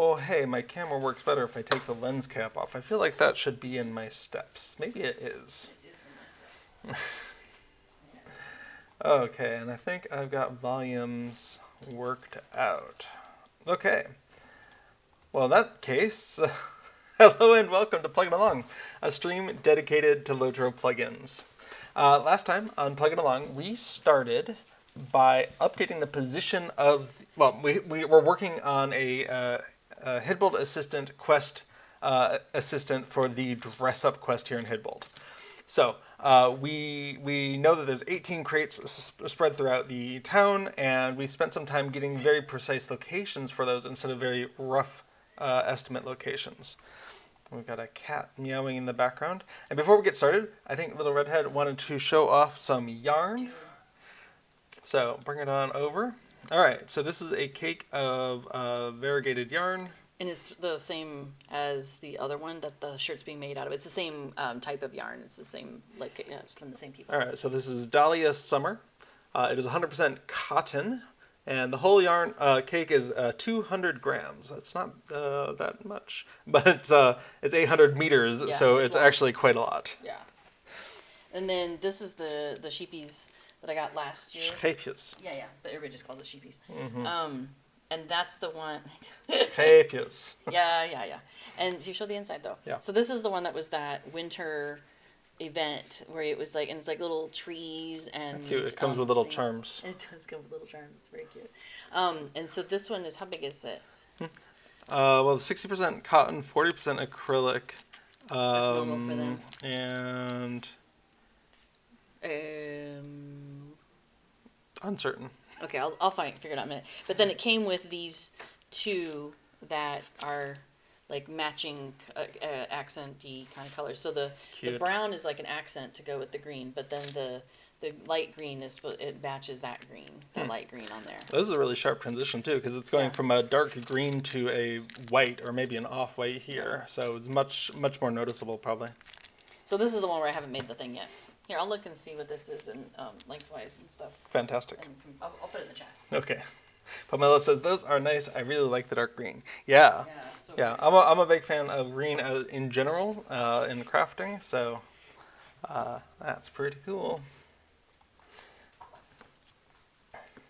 Oh, hey, my camera works better if I take the lens cap off. I feel like that should be in my steps. Maybe it is. It is in my steps. Okay, and I think I've got volumes worked out. Okay. Well, in that case, hello and welcome to Plugin Along, a stream dedicated to LOTRO plugins. Last time on Plugin Along, we started by updating the position of, well, we were working on a Hytbold Assistant quest assistant for the Dress Up quest here in Hytbold. So we know that there's 18 crates spread throughout the town, and we spent some time getting very precise locations for those instead of very rough estimate locations. We've got a cat meowing in the background. And before we get started, I think Little Redhead wanted to show off some yarn. So bring it on over. All right, so this is a cake of variegated yarn. And it's the same as the other one that the shirt's being made out of. It's the same type of yarn. It's the same, like, it's from the same people. All right, so this is Dahlia Summer. It is 100% cotton, and the whole yarn cake is 200 grams. That's not that much, but it's 800 meters, Yeah, so it's it's actually quite a lot. Yeah. And then this is the sheepies that I got last year. Sheepies. Yeah, but everybody just calls it sheepies. Mm-hmm. And that's the one. Sheepies. Yeah. And you show the inside though. Yeah. So this is the one that was that winter event where it was like, and it's like little trees and. Cute. It comes with little things. charms. It does come with little charms. It's very cute. And so this one is, how big is this? Well, 60% cotton, 40% acrylic. That's normal for them. And uncertain. Okay, I'll figure it out in a minute. But then it came with these two that are like matching accent-y kind of colors. So the brown is like an accent to go with the green, but then the light green it matches that green, the light green on there. This is a really sharp transition too, because it's going from a dark green to a white or maybe an off-white here. Yeah. So it's much more noticeable probably. So this is the one where I haven't made the thing yet. Here, I'll look and see what this is in lengthwise and stuff. Fantastic. And I'll put it in the chat. Okay. Pamela says, those are nice. I really like the dark green. Yeah. Yeah, I'm a big fan of green in general in crafting, so that's pretty cool.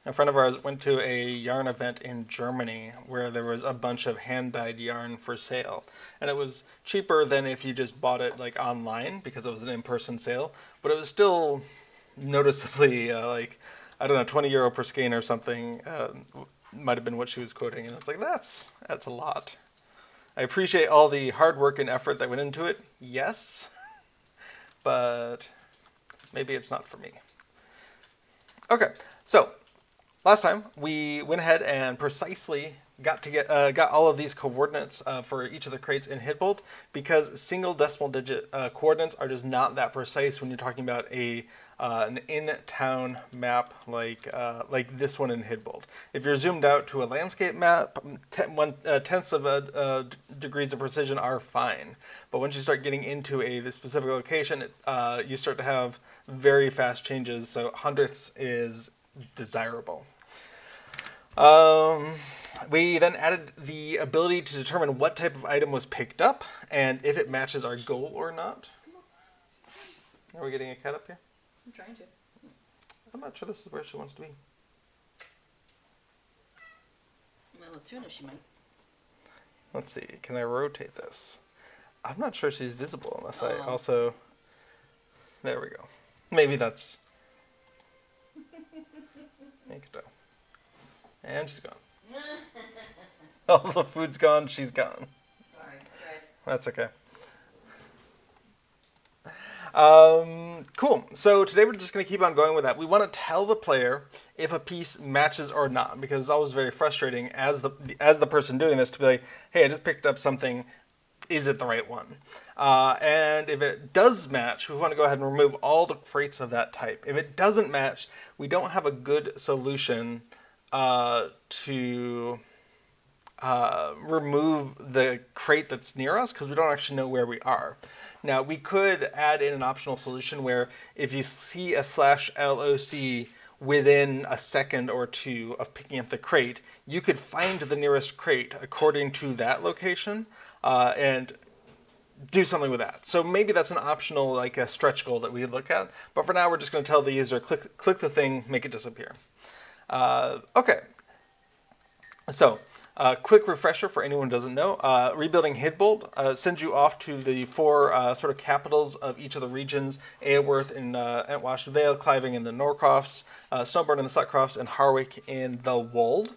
A friend of ours went to a yarn event in Germany where there was a bunch of hand-dyed yarn for sale. And it was cheaper than if you just bought it like online because it was an in-person sale. But it was still noticeably like, I don't know, 20 euro per skein or something might have been what she was quoting. And it's like, that's a lot. I appreciate all the hard work and effort that went into it. Yes. But maybe it's not for me. Okay, so last time, we went ahead and precisely got all of these coordinates for each of the crates in Hytbold because single decimal digit coordinates are just not that precise when you're talking about an in-town map like this one in Hytbold. If you're zoomed out to a landscape map, 1/10 of degrees of precision are fine. But once you start getting into the specific location, you start to have very fast changes, so hundredths is desirable. We then added the ability to determine what type of item was picked up and if it matches our goal or not. Are we getting a cat up here? I'm trying to. I'm not sure this is where she wants to be. Well, Tuna, she might. Let's see. Can I rotate this? I'm not sure she's visible unless I also... There we go. Maybe that's... Make it go. And she's gone. All the food's gone, she's gone. Sorry, tried. That's okay. Cool. So today we're just going to keep on going with that. We want to tell the player if a piece matches or not, because it's always very frustrating as the person doing this to be like, hey, I just picked up something. Is it the right one? And if it does match, we want to go ahead and remove all the crates of that type. If it doesn't match, we don't have a good solution to remove the crate that's near us because we don't actually know where we are. Now, we could add in an optional solution where if you see a /LOC within a second or two of picking up the crate, you could find the nearest crate according to that location and do something with that. So maybe that's an optional, like a stretch goal that we look at. But for now, we're just going to tell the user, click the thing, make it disappear. Okay. So, quick refresher for anyone who doesn't know. Rebuilding Hytbold sends you off to the four sort of capitals of each of the regions: Aoworth in Entwash Vale, Cliving in the Norcrofts, Snowburn in the Sutcrofts, and Harwick in the Wold.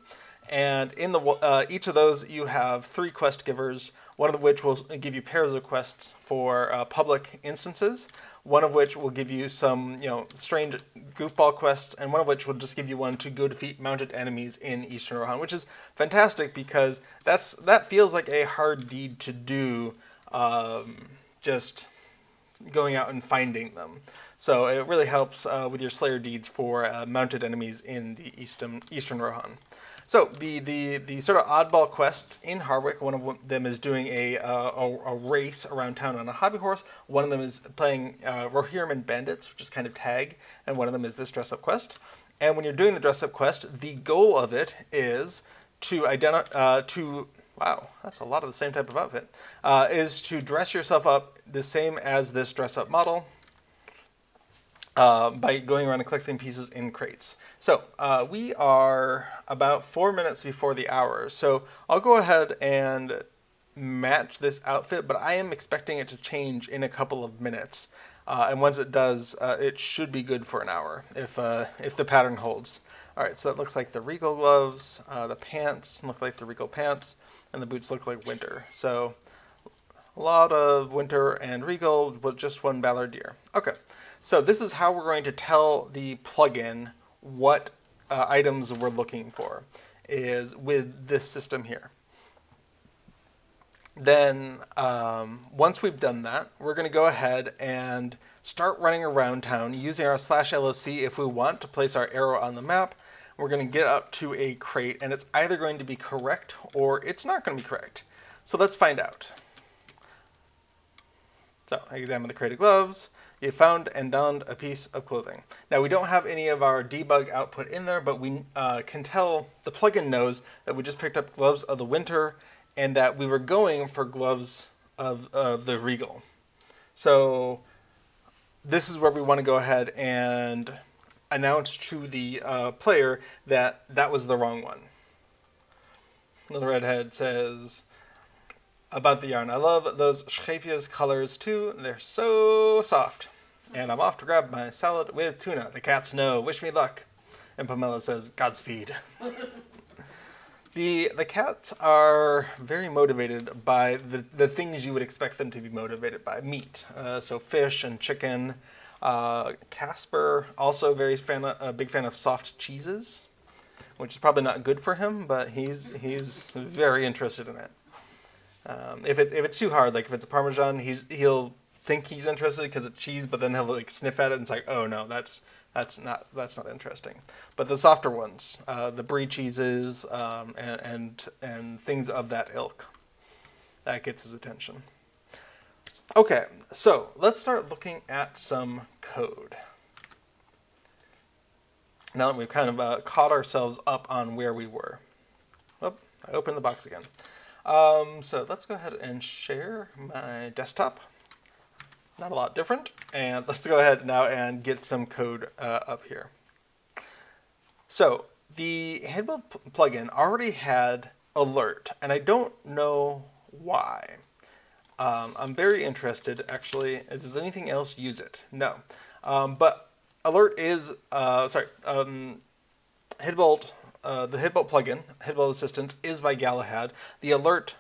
And in the each of those, you have 3 quest givers, one of which will give you pairs of quests for public instances, one of which will give you some, strange goofball quests, and one of which will just give you one to go defeat mounted enemies in Eastern Rohan, which is fantastic because that feels like a hard deed to do, just going out and finding them. So it really helps with your Slayer deeds for mounted enemies in the Eastern Rohan. So the sort of oddball quests in Harwick, one of them is doing a race around town on a hobby horse. One of them is playing Rohirrim Bandits, which is kind of tag, and one of them is this dress-up quest. And when you're doing the dress-up quest, the goal of it is to wow, that's a lot of the same type of outfit, is to dress yourself up the same as this dress-up model, by going around and collecting pieces in crates. So we are about 4 minutes before the hour. So I'll go ahead and match this outfit, but I am expecting it to change in a couple of minutes. And once it does, it should be good for an hour if the pattern holds. All right, so that looks like the Regal gloves. The pants look like the Regal pants, and the boots look like Winter. So a lot of Winter and Regal with just one Balladeer. Okay. So this is how we're going to tell the plugin what items we're looking for, is with this system here. Then once we've done that, we're going to go ahead and start running around town using our /LOC if we want to place our arrow on the map. We're going to get up to a crate, and it's either going to be correct or it's not going to be correct. So let's find out. So I examine the crate of gloves. You found and donned a piece of clothing. Now we don't have any of our debug output in there, but we can tell, the plugin knows that we just picked up gloves of the Winter and that we were going for gloves of the Regal. So this is where we want to go ahead and announce to the player that that was the wrong one. Little Redhead says about the yarn, I love those Schepia's colors too. They're so soft. And I'm off to grab my salad with tuna. The cats know. Wish me luck. And Pamela says, Godspeed. The cats are very motivated by the things you would expect them to be motivated by. Meat. So fish and chicken. Casper, also a big fan of soft cheeses, which is probably not good for him, but he's very interested in it. If it's too hard, like if it's a Parmesan, he'll think he's interested because it's cheese, but then he'll like sniff at it and it's like, oh no, that's not interesting. But the softer ones, the brie cheeses, and things of that ilk, that gets his attention. Okay, so let's start looking at some code. Now that we've kind of caught ourselves up on where we were. Oh, I opened the box again. So let's go ahead and share my desktop. Not a lot different. And let's go ahead now and get some code up here. So the Hytbold plugin already had alert, and I don't know why. I'm very interested, actually. Does anything else use it? No. But alert is, Hytbold, the Hytbold plugin, Hytbold Assistance, is by Galahad. The alert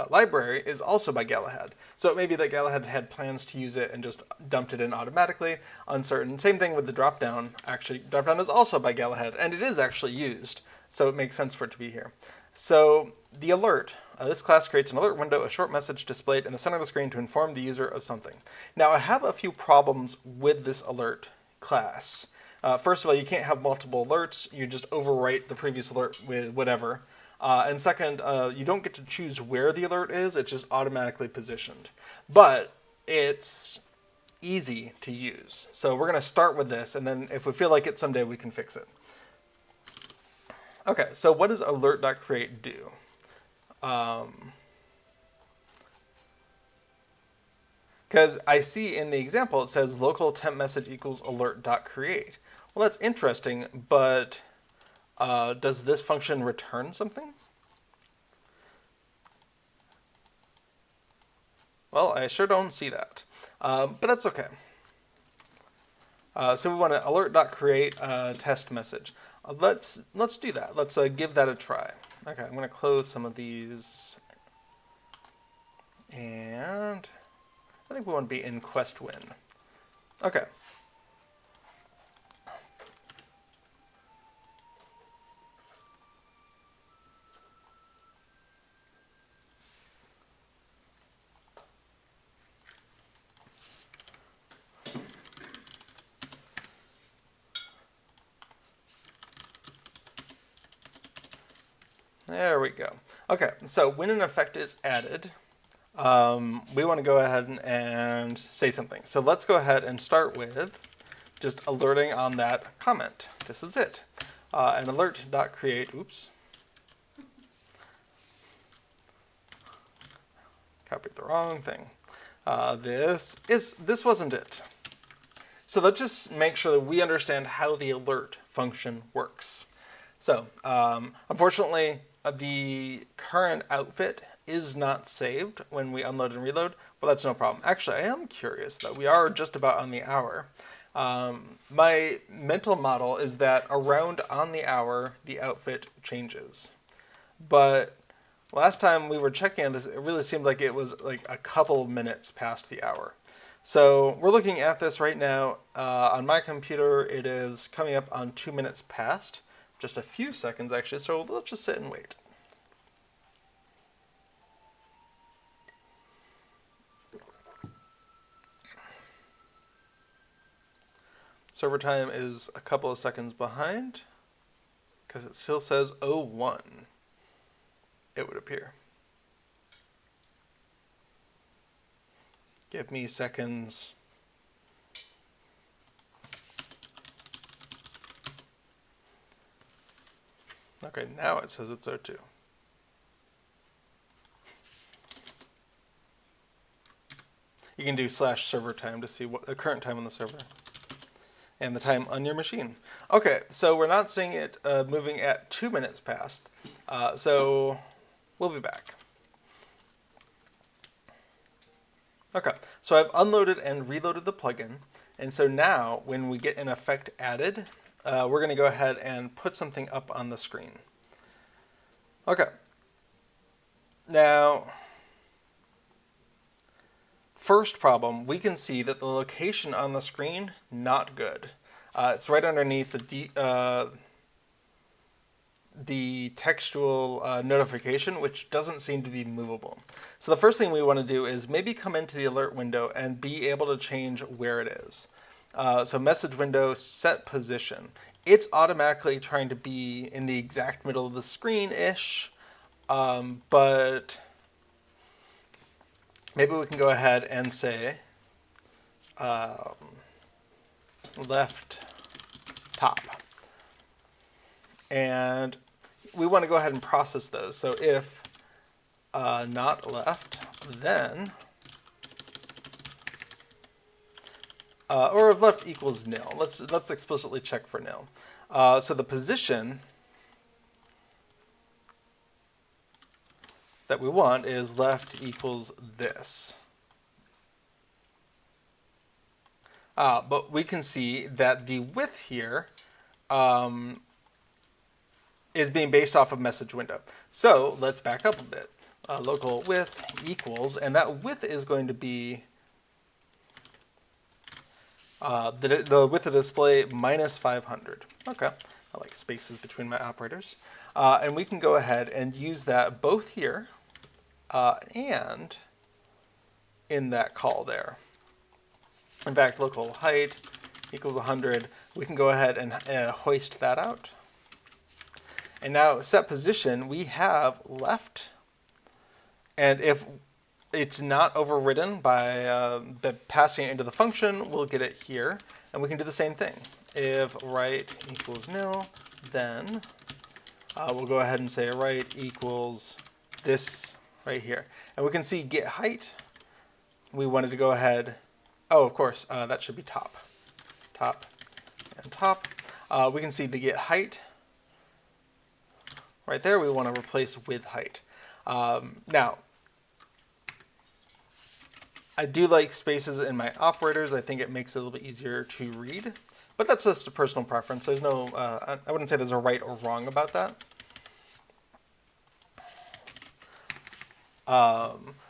library is also by Galahad. So it may be that Galahad had plans to use it and just dumped it in automatically. Uncertain. Same thing with the dropdown. Actually, dropdown is also by Galahad, and it is actually used. So it makes sense for it to be here. So the alert, this class creates an alert window, a short message displayed in the center of the screen to inform the user of something. Now I have a few problems with this alert class. First of all, you can't have multiple alerts. You just overwrite the previous alert with whatever. And second, you don't get to choose where the alert is. It's just automatically positioned. But it's easy to use. So we're going to start with this, and then if we feel like it someday, we can fix it. Okay, so what does alert.create do? Because I see in the example it says local temp message equals alert.create. Well, that's interesting, but does this function return something? Well, I sure don't see that, but that's okay. So we want to alert.create a test message. Let's do that. Let's give that a try. Okay, I'm going to close some of these, and I think we want to be in quest win. Okay. There we go. Okay, so when an effect is added, we want to go ahead and say something. So let's go ahead and start with just alerting on that comment. This is it. And alert.create, oops. Copied the wrong thing. This wasn't it. So let's just make sure that we understand how the alert function works. So unfortunately, the current outfit is not saved when we unload and reload, but that's no problem. Actually, I am curious though. We are just about on the hour. My mental model is that around on the hour, the outfit changes. But last time we were checking on this, it really seemed like it was like a couple minutes past the hour. So we're looking at this right now. On my computer, it is coming up on 2 minutes past. Just a few seconds actually, so let's just sit and wait. Server time is a couple of seconds behind because it still says 01, it would appear. Give me seconds. Okay, now it says it's 02. You can do /server time to see what the current time on the server and the time on your machine. Okay, so we're not seeing it moving at 2 minutes past, so we'll be back. Okay, so I've unloaded and reloaded the plugin, and so now when we get an effect added, we're going to go ahead and put something up on the screen. Okay. Now, first problem, we can see that the location on the screen, not good. It's right underneath the textual notification, which doesn't seem to be movable. So the first thing we want to do is maybe come into the alert window and be able to change where it is. So message window, set position. It's automatically trying to be in the exact middle of the screen-ish, but maybe we can go ahead and say left top. And we want to go ahead and process those. So if not left, then or if left equals nil. Let's explicitly check for nil. So the position that we want is left equals this. But we can see that the width here is being based off of message window. So let's back up a bit. Local width equals, and that width is going to be the width of the display minus 500. Okay, I like spaces between my operators. And we can go ahead and use that both here and in that call there. In fact, local height equals 100. We can go ahead and hoist that out. And now set position, we have left. And if it's not overridden by passing it into the function. We'll get it here, and we can do the same thing. If right equals nil, then we'll go ahead and say right equals this right here. And we can see get height. We wanted to go ahead. Oh, of course, that should be top. Top and top. We can see the get height. Right there, we want to replace with height. Now, I do like spaces in my operators. I think it makes it a little bit easier to read. But that's just a personal preference. There's no, I wouldn't say there's a right or wrong about that.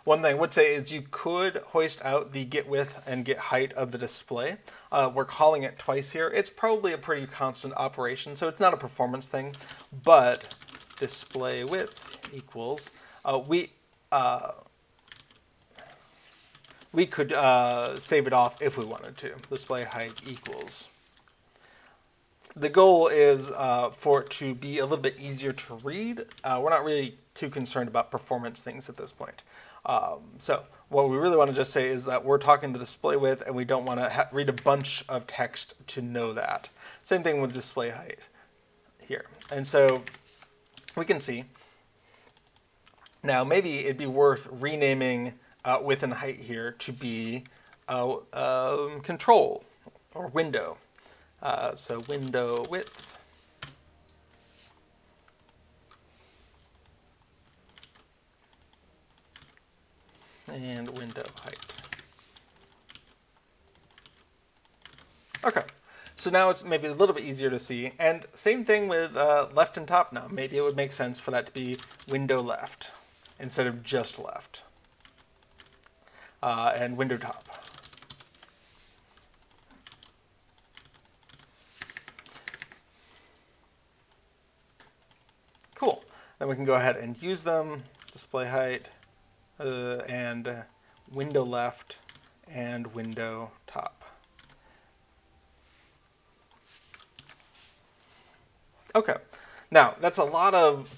One thing I would say is you could hoist out the get width and get height of the display. We're calling it twice here. It's probably a pretty constant operation, so it's not a performance thing. But display width equals, we could save it off if we wanted to. Display height equals. The goal is for it to be a little bit easier to read. We're not really too concerned about performance things at this point. So what we really want to just say is that we're talking the display width, and we don't want to read a bunch of text to know that. Same thing with display height here. And so we can see. Now maybe it'd be worth renaming width and height here to be control or window. So window width and window height. Okay, so now it's maybe a little bit easier to see. And same thing with left and top now. Maybe it would make sense for that to be window left instead of just left. And window top. Cool. Then we can go ahead and use them. Display height and window left and window top. Okay. Now, that's a lot of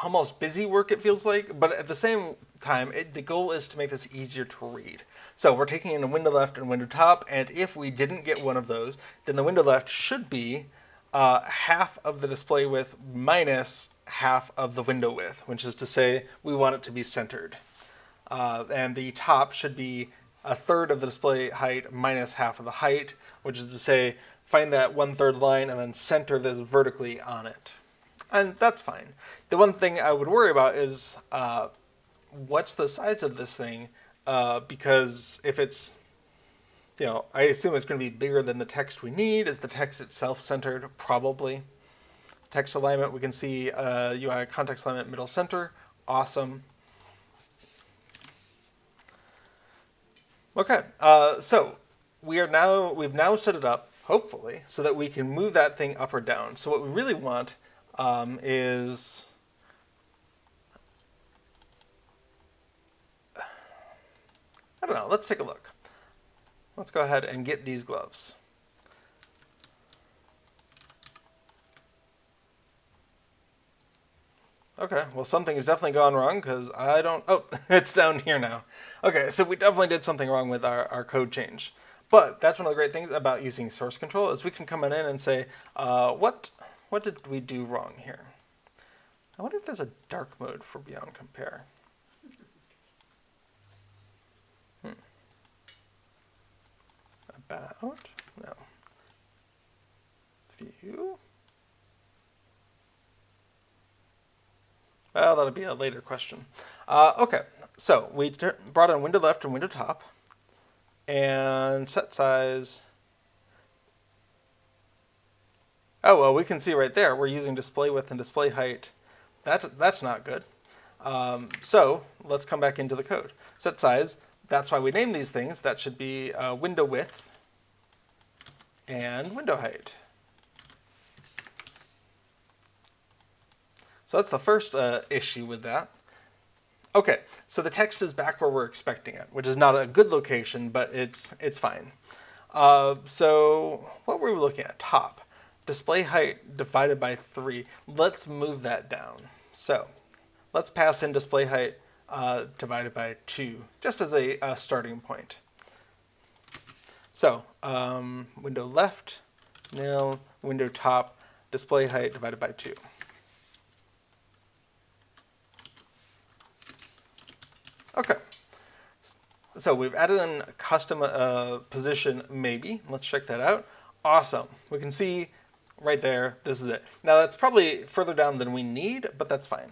almost busy work, it feels like, but at the same time, the goal is to make this easier to read. So we're taking in a window left and window top, and if we didn't get one of those, then the window left should be half of the display width minus half of the window width, which is to say we want it to be centered. And the top should be a third of the display height minus half of the height, which is to say find that 1/3 line and then center this vertically on it. And that's fine. The one thing I would worry about is what's the size of this thing? Because if it's, I assume it's going to be bigger than the text we need. Is the text itself centered? Probably. Text alignment, we can see UI context alignment middle center. Awesome. Okay, so we've now set it up, hopefully, so that we can move that thing up or down. So what we really want is, I don't know, let's take a look. Let's go ahead and get these gloves. Okay, well, something has definitely gone wrong because I don't, oh, it's down here now. Okay, so we definitely did something wrong with our code change. But that's one of the great things about using source control is we can come in and say, what did we do wrong here? I wonder if there's a dark mode for Beyond Compare. About? No. View? Well, that'll be a later question. Okay, so we brought in window left and window top, and set size. Oh, well, we can see right there, we're using display width and display height. That's not good. So let's come back into the code. Set size, that's why we name these things. That should be window width and window height. So that's the first issue with that. Okay, so the text is back where we're expecting it, which is not a good location, but it's fine. So what were we looking at? Top. Display height divided by 3. Let's move that down. So let's pass in display height divided by 2, just as a starting point. So window left, nil, window top, display height divided by 2. Okay. So we've added in a custom position maybe. Let's check that out. Awesome. We can see right there, this is it. Now that's probably further down than we need, but that's fine.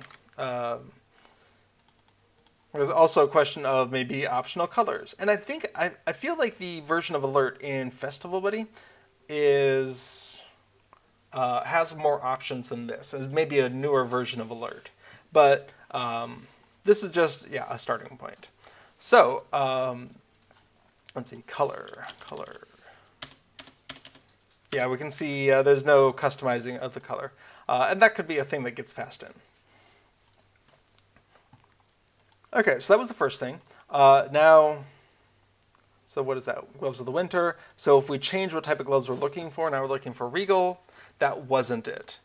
There's also a question of maybe optional colors. And I feel like the version of Alert in Festival Buddy is has more options than this. It's maybe a newer version of Alert. But this is just, a starting point. So, let's see, color. Yeah, we can see there's no customizing of the color. And that could be a thing that gets passed in. Okay, so that was the first thing. Now, so what is that? Gloves of the Winter. So if we change what type of gloves we're looking for, now we're looking for Regal. That wasn't it.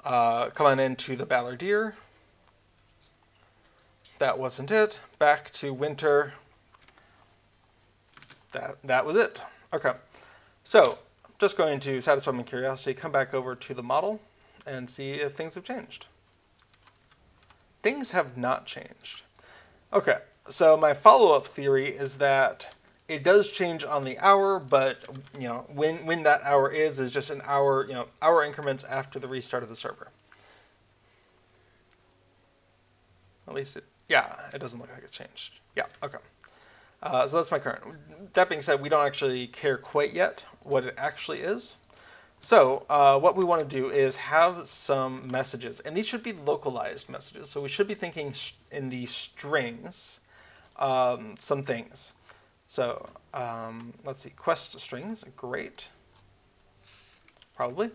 Come on into the Balladeer. That wasn't it. Back to Winter. That was it. Okay. So I'm just going to satisfy my curiosity, come back over to the model, and see if things have changed. Things have not changed. Okay, so my follow-up theory is that it does change on the hour, but when that hour is just an hour, hour increments after the restart of the server. At least it doesn't look like it changed. Yeah, okay. So that's my current. That being said, we don't actually care quite yet what it actually is. So what we want to do is have some messages, and these should be localized messages. So we should be thinking in the strings, some things. So let's see, quest strings, great. Probably.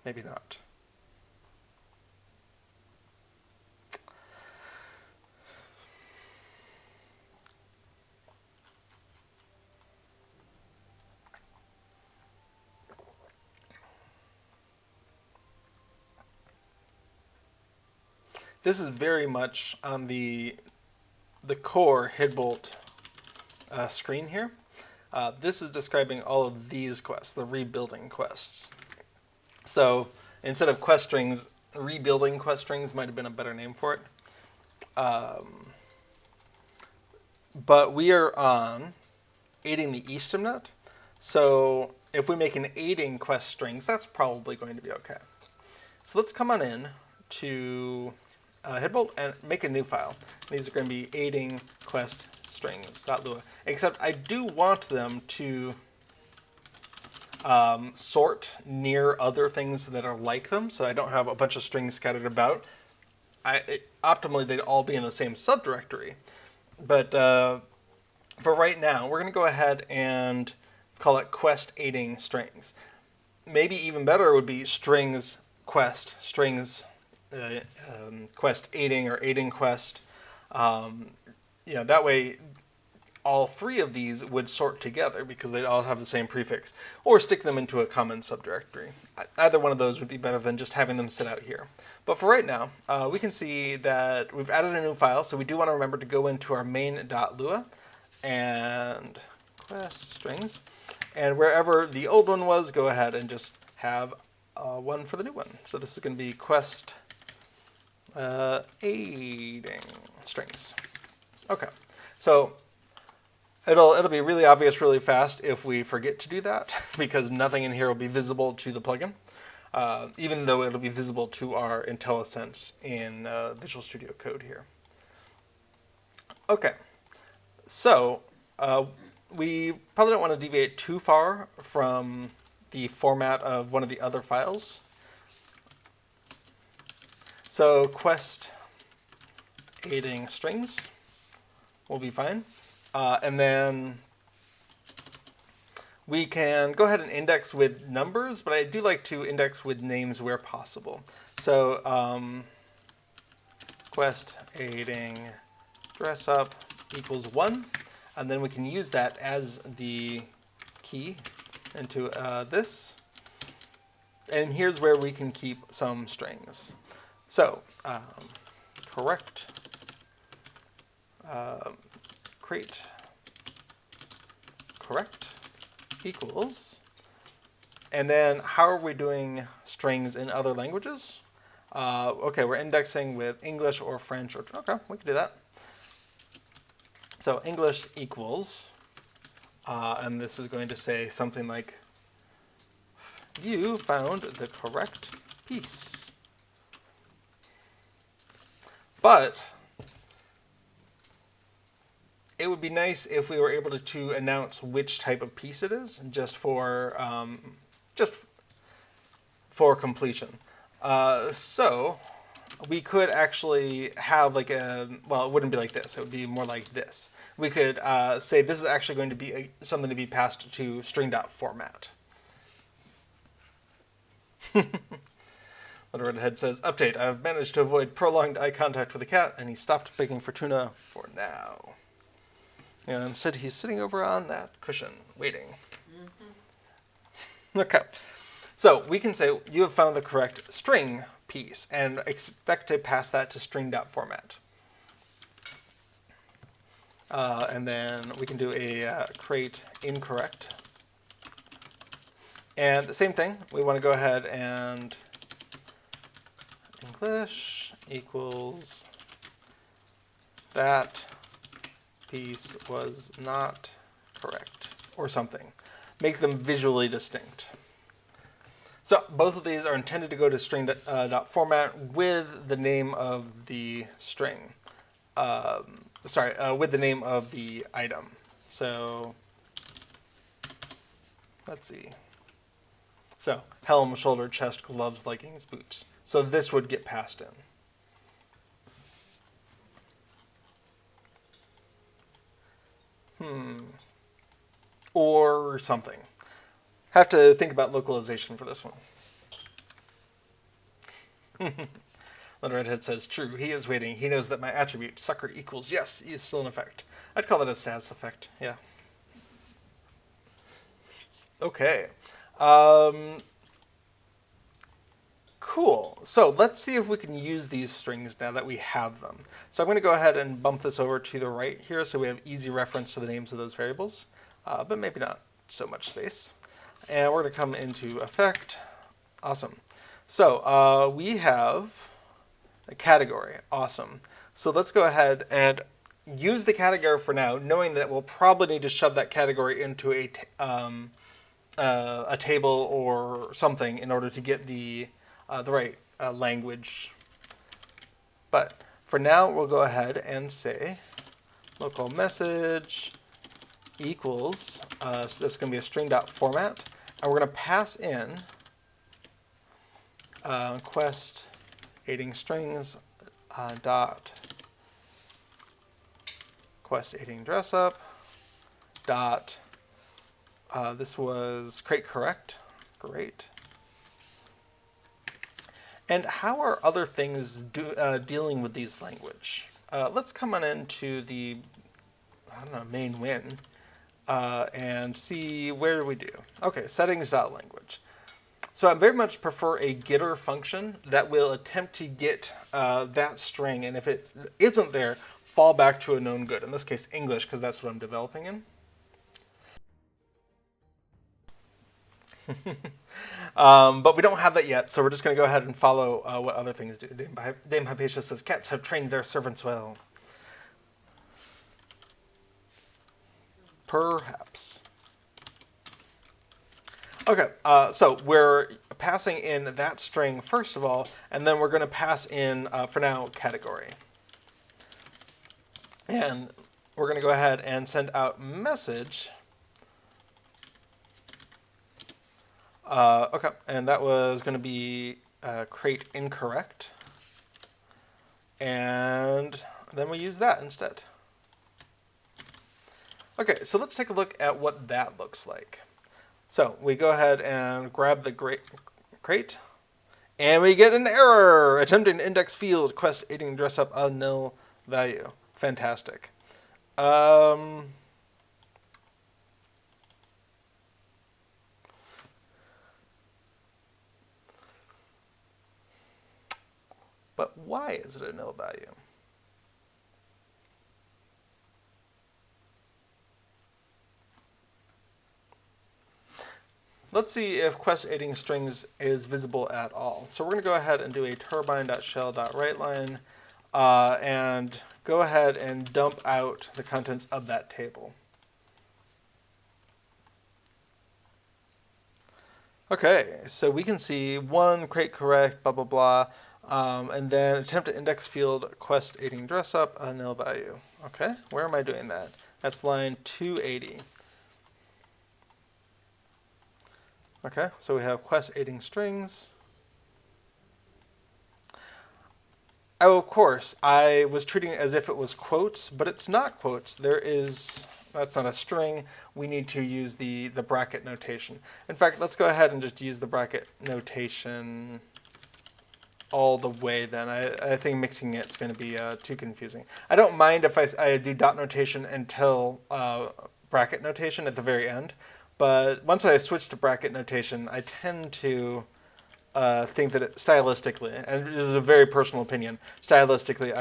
Maybe not. This is very much on the core Hytbold screen here. This is describing all of these quests, the rebuilding quests. So instead of quest strings, rebuilding quest strings might have been a better name for it. But we are on aiding the Eastham. So if we make an aiding quest strings, that's probably going to be okay. So let's come on in to Hytbold and make a new file. These are going to be aiding quest strings.lua. Except I do want them to sort near other things that are like them, so I don't have a bunch of strings scattered about. Optimally, they'd all be in the same subdirectory. But for right now, we're going to go ahead and call it quest aiding strings. Maybe even better would be strings quest, strings quest aiding or aiding quest. That way all three of these would sort together because they'd all have the same prefix, or stick them into a common subdirectory. Either one of those would be better than just having them sit out here. But for right now, we can see that we've added a new file, so we do want to remember to go into our main.lua and quest strings, and wherever the old one was, go ahead and just have one for the new one. So this is going to be quest aiding strings. Okay, so it'll be really obvious really fast if we forget to do that, because nothing in here will be visible to the plugin, even though it'll be visible to our IntelliSense in Visual Studio Code here. Okay, so we probably don't want to deviate too far from the format of one of the other files. So quest aiding strings will be fine. And then we can go ahead and index with numbers, but I do like to index with names where possible. So quest aiding dress up equals 1, and then we can use that as the key into this. and here's where we can keep some strings. So correct crate correct equals, and then how are we doing strings in other languages? Okay, we're indexing with English or French, or okay, we can do that. So English equals, and this is going to say something like, you found the correct piece. But it would be nice if we were able to announce which type of piece it is, just for completion. So we could actually have like well, it wouldn't be like this. It would be more like this. We could say this is actually going to be something to be passed to string.format. Little Redhead says, update, I've managed to avoid prolonged eye contact with the cat, and he stopped begging for tuna for now. And instead he's sitting over on that cushion, waiting. Mm-hmm. Okay. So we can say, you have found the correct string piece, and expect to pass that to string.format. And then we can do a create incorrect. And the same thing, we want to go ahead and English equals that piece was not correct, or something. Make them visually distinct. So both of these are intended to go to string.format with the name of the string. With the name of the item. So let's see. So helm, shoulder, chest, gloves, leggings, boots. So this would get passed in. Or something. Have to think about localization for this one. Little Redhead says, true, he is waiting. He knows that my attribute, sucker equals yes, is still in effect. I'd call it a status effect, yeah. Okay. Cool. So let's see if we can use these strings now that we have them. So I'm going to go ahead and bump this over to the right here so we have easy reference to the names of those variables, but maybe not so much space. And we're going to come into effect. Awesome. So we have a category. Awesome. So let's go ahead and use the category for now, knowing that we'll probably need to shove that category into a table or something in order to get the right language. But for now, we'll go ahead and say local message equals, so that's going to be a string.format, and we're going to pass in quest aiding strings dot quest aiding dress up dot this was crate correct. Great. And how are other things dealing with these language? Let's come on into the main win and see where we do. Okay, settings.language. So I very much prefer a getter function that will attempt to get that string, and if it isn't there, fall back to a known good. In this case, English, because that's what I'm developing in. But we don't have that yet, so we're just going to go ahead and follow what other things do. Dame Hypatia says, cats have trained their servants well. Perhaps. Okay, so we're passing in that string first of all, and then we're going to pass in, for now, category. And we're going to go ahead and send out message. Okay, and that was going to be crate incorrect. And then we use that instead. Okay, so let's take a look at what that looks like. So we go ahead and grab the crate, and we get an error. Attempting to index field, quest aiding dress up a nil value. Fantastic. but why is it a nil value? Let's see if quest aiding strings is visible at all. So we're going to go ahead and do a turbine.shell.writeLine and go ahead and dump out the contents of that table. Okay, so we can see one crate correct, blah, blah, blah, and then attempt to index field quest aiding dress up, a nil value. Okay, where am I doing that? That's line 280. Okay, so we have quest aiding strings. Oh, of course, I was treating it as if it was quotes, but it's not quotes. That's not a string. We need to use the bracket notation. In fact, let's go ahead and just use the bracket notation all the way then. I think mixing it's going to be too confusing. I don't mind if I do dot notation until bracket notation at the very end, but once I switch to bracket notation, I tend to think that stylistically, and this is a very personal opinion, stylistically,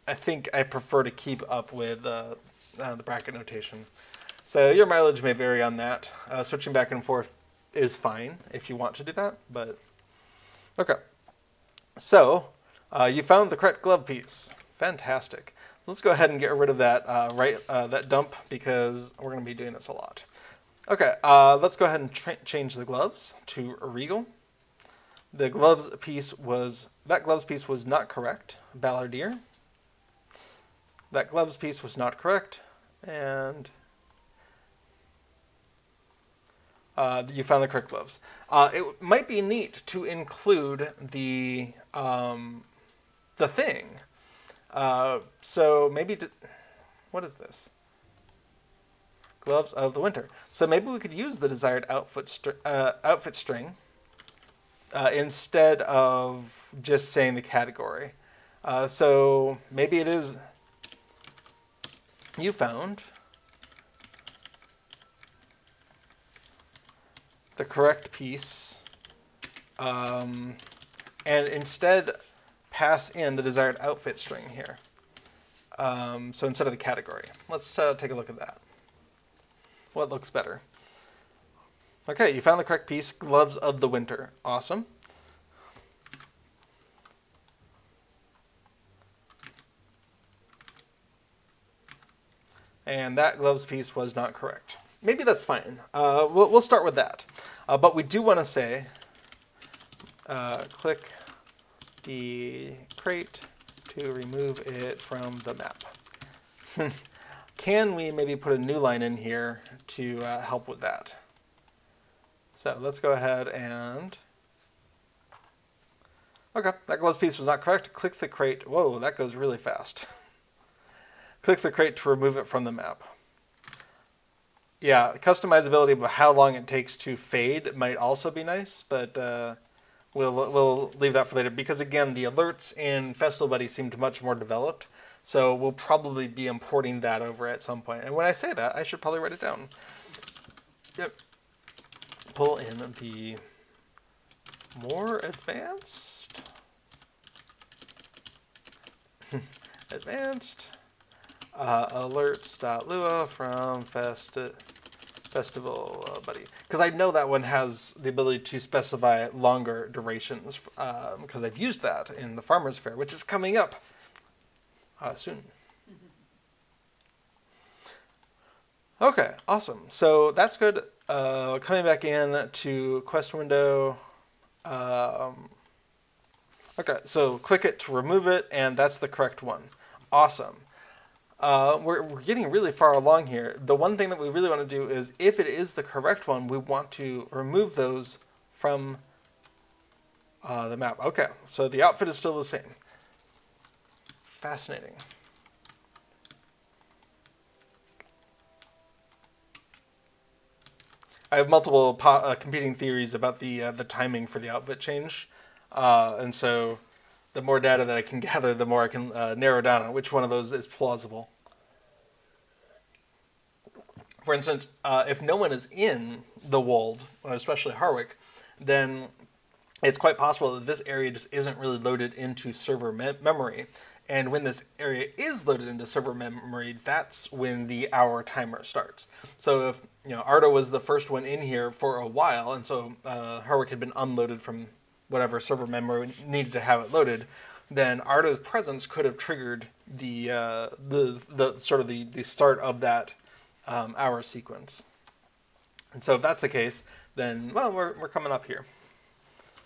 I think I prefer to keep up with the bracket notation. So your mileage may vary on that. Switching back and forth is fine if you want to do that, but okay. So you found the correct glove piece. Fantastic. Let's go ahead and get rid of that that dump because we're going to be doing this a lot. Okay, let's go ahead and change the gloves to Regal. The gloves piece was not correct. Balladeer. That gloves piece was not correct, and you found the correct gloves. It might be neat to include the thing. So maybe what is this? Gloves of the winter. So maybe we could use the desired outfit string instead of just saying the category. So maybe it is you found the correct piece, and instead pass in the desired outfit string here. So instead of the category. Let's take a look at that. What looks better? Okay, you found the correct piece, gloves of the winter. Awesome. And that gloves piece was not correct. Maybe that's fine. We'll start with that. But we do want to say, click the crate to remove it from the map. Can we maybe put a new line in here to help with that? So let's go ahead and... Okay, that gloves piece was not correct. Click the crate. Whoa, that goes really fast. Click the crate to remove it from the map. Yeah, customizability of how long it takes to fade might also be nice, but we'll leave that for later because, again, the alerts in Festival Buddy seemed much more developed, so we'll probably be importing that over at some point. And when I say that, I should probably write it down. Yep. Pull in the more advanced alerts.lua from Festival Buddy. Because I know that one has the ability to specify longer durations, because I've used that in the Farmer's Fair, which is coming up soon. Okay, awesome. So that's good. Coming back in to quest window. Okay, so click it to remove it, and that's the correct one. Awesome. We're getting really far along here. The one thing that we really want to do is, if it is the correct one, we want to remove those from the map. Okay, so the outfit is still the same. Fascinating. I have multiple competing theories about the timing for the outfit change, and so the more data that I can gather, the more I can narrow down on which one of those is plausible. For instance, if no one is in the Wold, especially Harwick, then it's quite possible that this area just isn't really loaded into server memory. And when this area is loaded into server memory, that's when the hour timer starts. So if Ardo was the first one in here for a while, and so her work had been unloaded from whatever server memory needed to have it loaded, then Ardo's presence could have triggered the sort of the start of that hour sequence. And so if that's the case, then well, we're coming up here.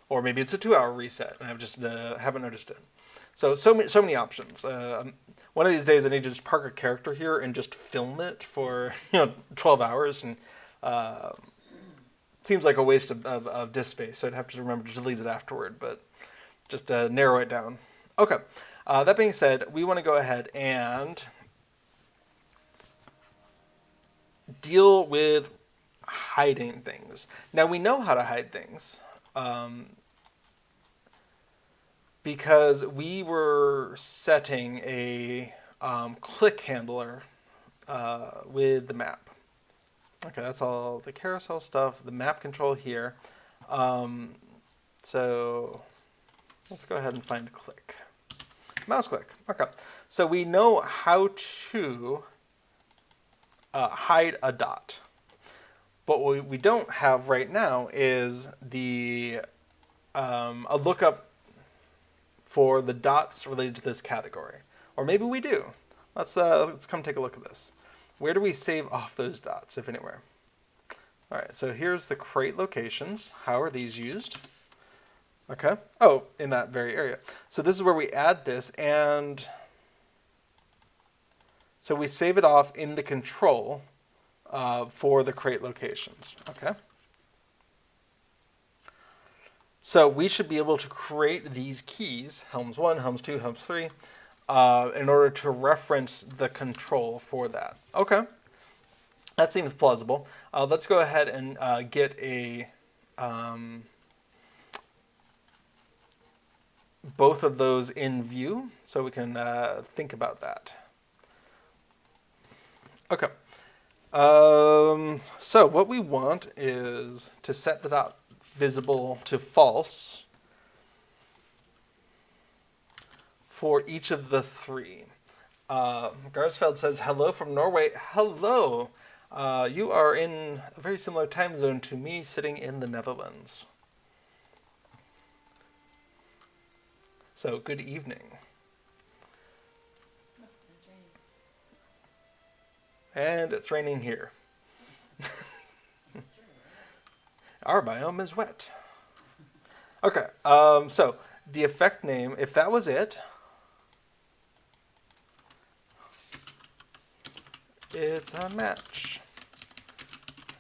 Or maybe it's a 2-hour reset, and I've just haven't noticed it. So many options. One of these days, I need to just park a character here and just film it for 12 hours, and seems like a waste of disk space. So I'd have to remember to delete it afterward, but just narrow it down. Okay. That being said, we want to go ahead and deal with hiding things. Now we know how to hide things. Because we were setting a click handler with the map. Okay, that's all the carousel stuff, the map control here. So let's go ahead and find click. Mouse click. Okay, so we know how to hide a dot. But what we don't have right now is the a lookup for the dots related to this category. Or maybe we do. Let's come take a look at this. Where do we save off those dots, if anywhere? All right, so here's the crate locations. How are these used? Okay. Oh, in that very area. So this is where we add this, and so we save it off in the control for the crate locations. Okay. So we should be able to create these keys, Helms 1, Helms 2, Helms 3, in order to reference the control for that. Okay, that seems plausible. Let's go ahead and get a both of those in view so we can think about that. Okay, so what we want is to set the dot visible to false for each of the three. Garsfeld says, hello from Norway. Hello. You are in a very similar time zone to me sitting in the Netherlands. So, good evening. And it's raining here. Our biome is wet. Okay, so the effect name, if that was it, it's a match.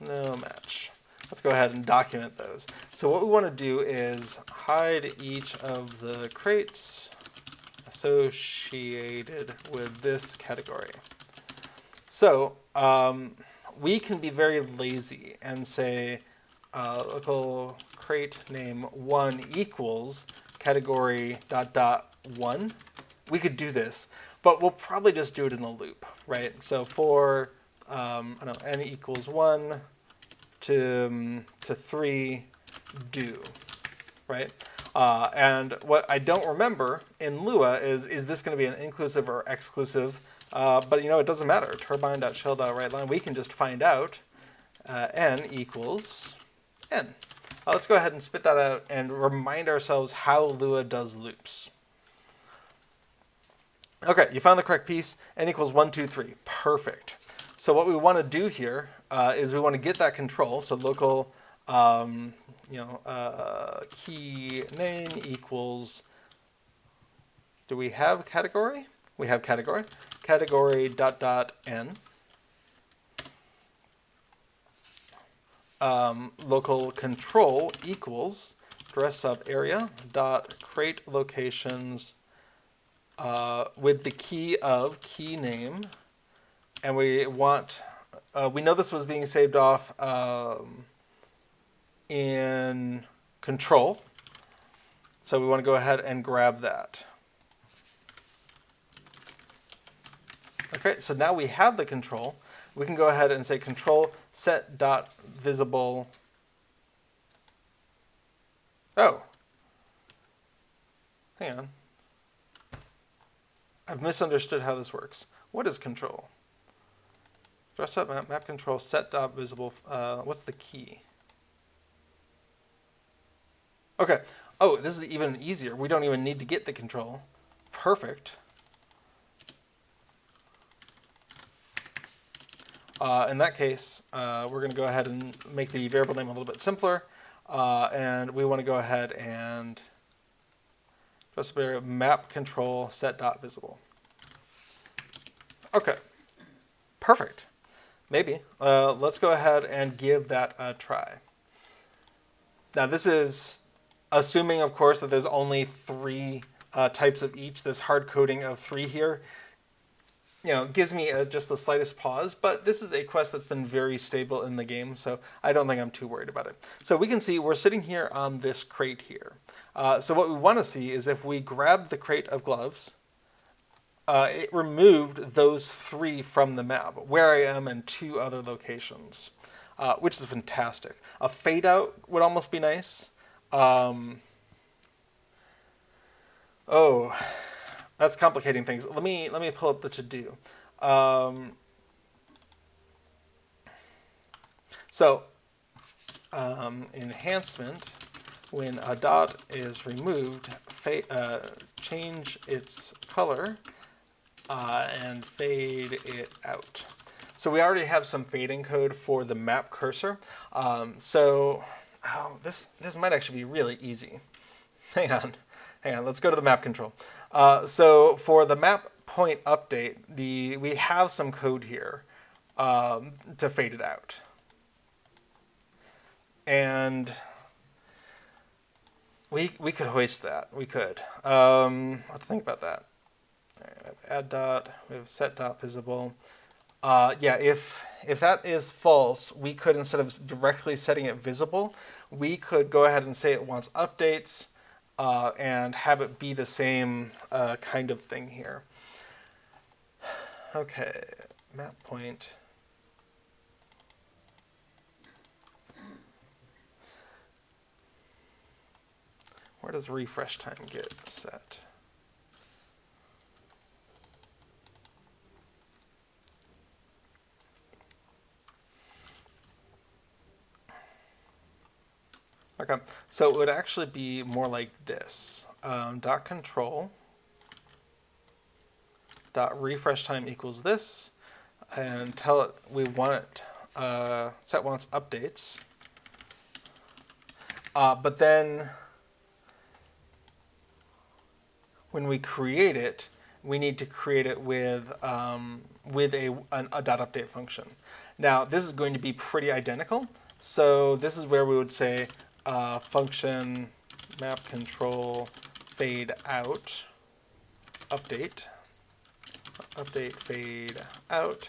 No match. Let's go ahead and document those. So what we want to do is hide each of the crates associated with this category. So we can be very lazy and say local crate name 1 equals category ... 1. We could do this, but we'll probably just do it in a loop, right? So for I don't know, n equals 1 to 3 do, right? And what I don't remember in Lua is this going to be an inclusive or exclusive? But it doesn't matter. Turbine.shell.writeLine. We can just find out n equals n. Let's go ahead and spit that out and remind ourselves how Lua does loops. Okay, you found the correct piece. N equals 1, 2, 3. Perfect. So what we want to do here is we want to get that control. So local, key name equals. Do we have category? We have category. Category ... n. Local control equals dress up area dot crate locations with the key of key name, and we want we know this was being saved off in control, so we want to go ahead and grab that. Okay, so now we have the control. We can go ahead and say control set dot visible. Oh, Hang on. I've misunderstood how this works. What is control? Dress up map control set dot visible. What's the key? Okay. Oh, this is even easier. We don't even need to get the control. Perfect. In that case, we're going to go ahead and make the variable name a little bit simpler. And we want to go ahead and just map control set dot visible. Okay. Perfect. Maybe. Let's go ahead and give that a try. Now this is assuming, of course, that there's only 3 types of each. This hard coding of 3 here, gives me just the slightest pause, but this is a quest that's been very stable in the game, so I don't think I'm too worried about it. So we can see we're sitting here on this crate here. So what we want to see is if we grab the crate of gloves, it removed those 3 from the map, where I am in 2 other locations, which is fantastic. A fade out would almost be nice. Oh, that's complicating things. Let me pull up the to-do. Enhancement, when a dot is removed, change its color and fade it out. So we already have some fading code for the map cursor. This might actually be really easy. Hang on. Let's go to the map control. So for the map point update, we have some code here to fade it out. And we could hoist that. We could. Let's think about that. All right, add dot. We have set dot visible. Yeah, if that is false, we could, instead of directly setting it visible, we could go ahead and say it wants updates. And have it be the same kind of thing here. Okay, map point. Where does refresh time get set? Okay, so it would actually be more like this. Dot control dot refresh time equals this, and tell it we want it set wants updates. But then when we create it, we need to create it with a dot update function. Now this is going to be pretty identical. So this is where we would say function map control fade out update fade out,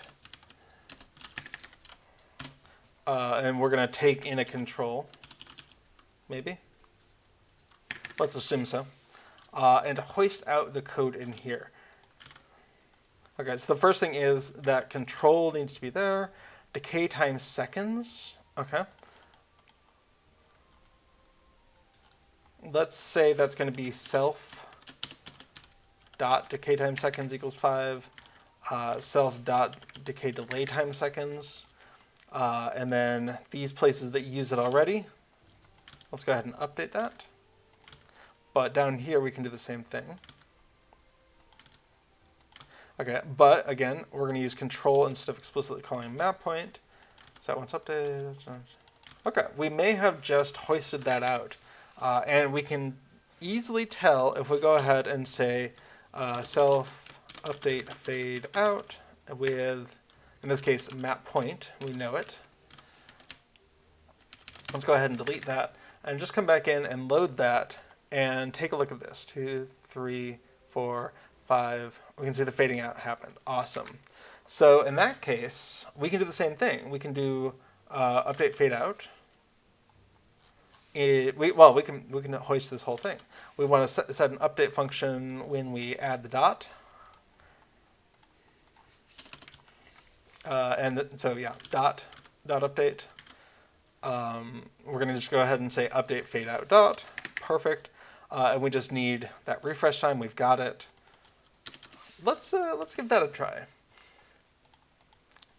and we're going to take in a control, maybe. Let's assume so, and hoist out the code in here. Okay, so the first thing is that control needs to be there. Decay times seconds. Okay. Let's say that's going to be self dot decay time seconds equals 5, self dot decay delay time seconds, and then these places that use it already, let's go ahead and update that. But down here we can do the same thing. Okay, but again, we're going to use control instead of explicitly calling map point. So that one's updated. Okay, we may have just hoisted that out. And we can easily tell if we go ahead and say self update fade out with, in this case, map point. We know it. Let's go ahead and delete that and just come back in and load that and take a look at this. 2, 3, 4, 5. We can see the fading out happened. Awesome. So in that case, we can do the same thing. We can do update fade out. We can hoist this whole thing. We want to set an update function when we add the dot. Dot update. We're going to just go ahead and say update fade out dot. Perfect. and we just need that refresh time. We've got it. Let's give that a try.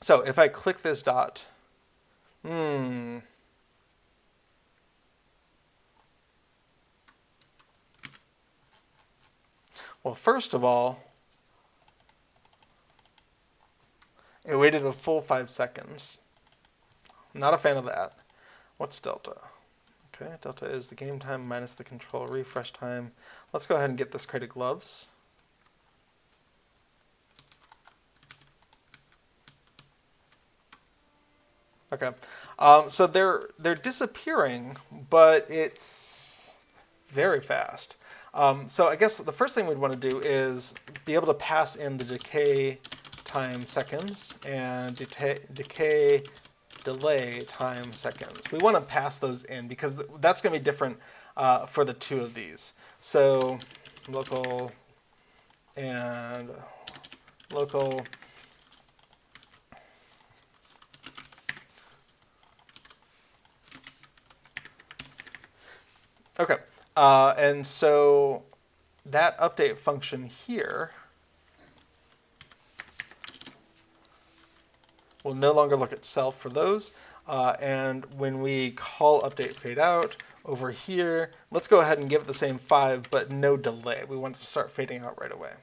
So if I click this dot, well, first of all, it waited a full 5 seconds. Not a fan of that. What's delta? Okay, delta is the game time minus the control refresh time. Let's go ahead and get this created gloves. Okay, so they're disappearing, but it's very fast. So I guess the first thing we'd want to do is be able to pass in the decay time seconds and decay delay time seconds. We want to pass those in because that's going to be different for the two of these. So local and local. Okay, and so that update function here will no longer look at self for those. And when we call update fade out over here, let's go ahead and give it the same 5, but no delay. We want it to start fading out right away.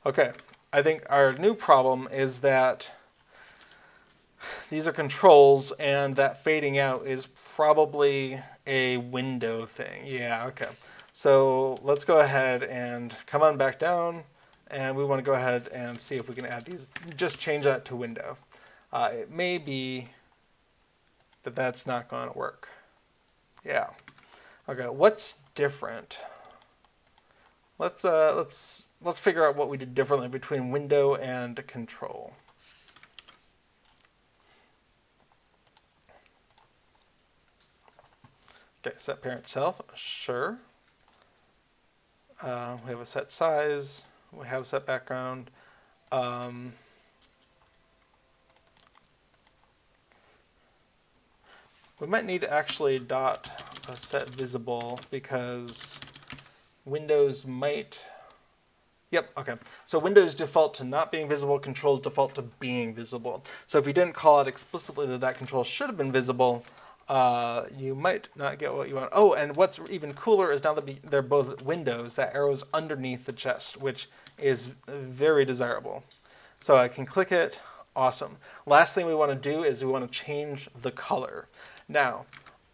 Okay, I think our new problem is that these are controls and that fading out is probably a window thing. Yeah, okay. So let's go ahead and come on back down, and we want to go ahead and see if we can add these. Just change that to window. It may be that that's not going to work. Yeah. Okay, what's different? Let's figure out what we did differently between window and control. Okay, set parent self, sure. We have a set size, we have a set background. We might need to actually dot a set visible because Windows might. Yep, okay. So Windows default to not being visible, controls default to being visible. So if you didn't call out explicitly that that control should have been visible, you might not get what you want. Oh, and what's even cooler is now that they're both windows, that arrow's underneath the chest, which is very desirable. So I can click it. Awesome. Last thing we want to do is we want to change the color. Now,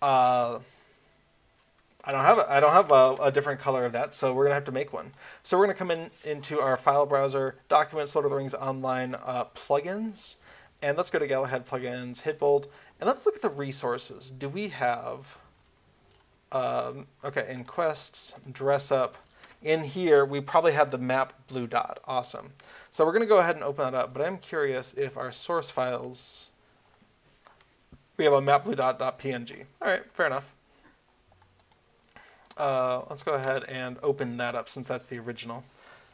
I don't have a different color of that, so we're gonna have to make one. So we're gonna come into our file browser, Documents, Lord of the Rings Online plugins, and let's go to Galahad Plugins, Hytbold, and let's look at the resources. Do we have? Okay, in quests, dress up. In here, we probably have the map blue dot. Awesome. So we're gonna go ahead and open that up, but I'm curious if our source files. We have a map blue dot.png. All right, fair enough. Let's go ahead and open that up since that's the original.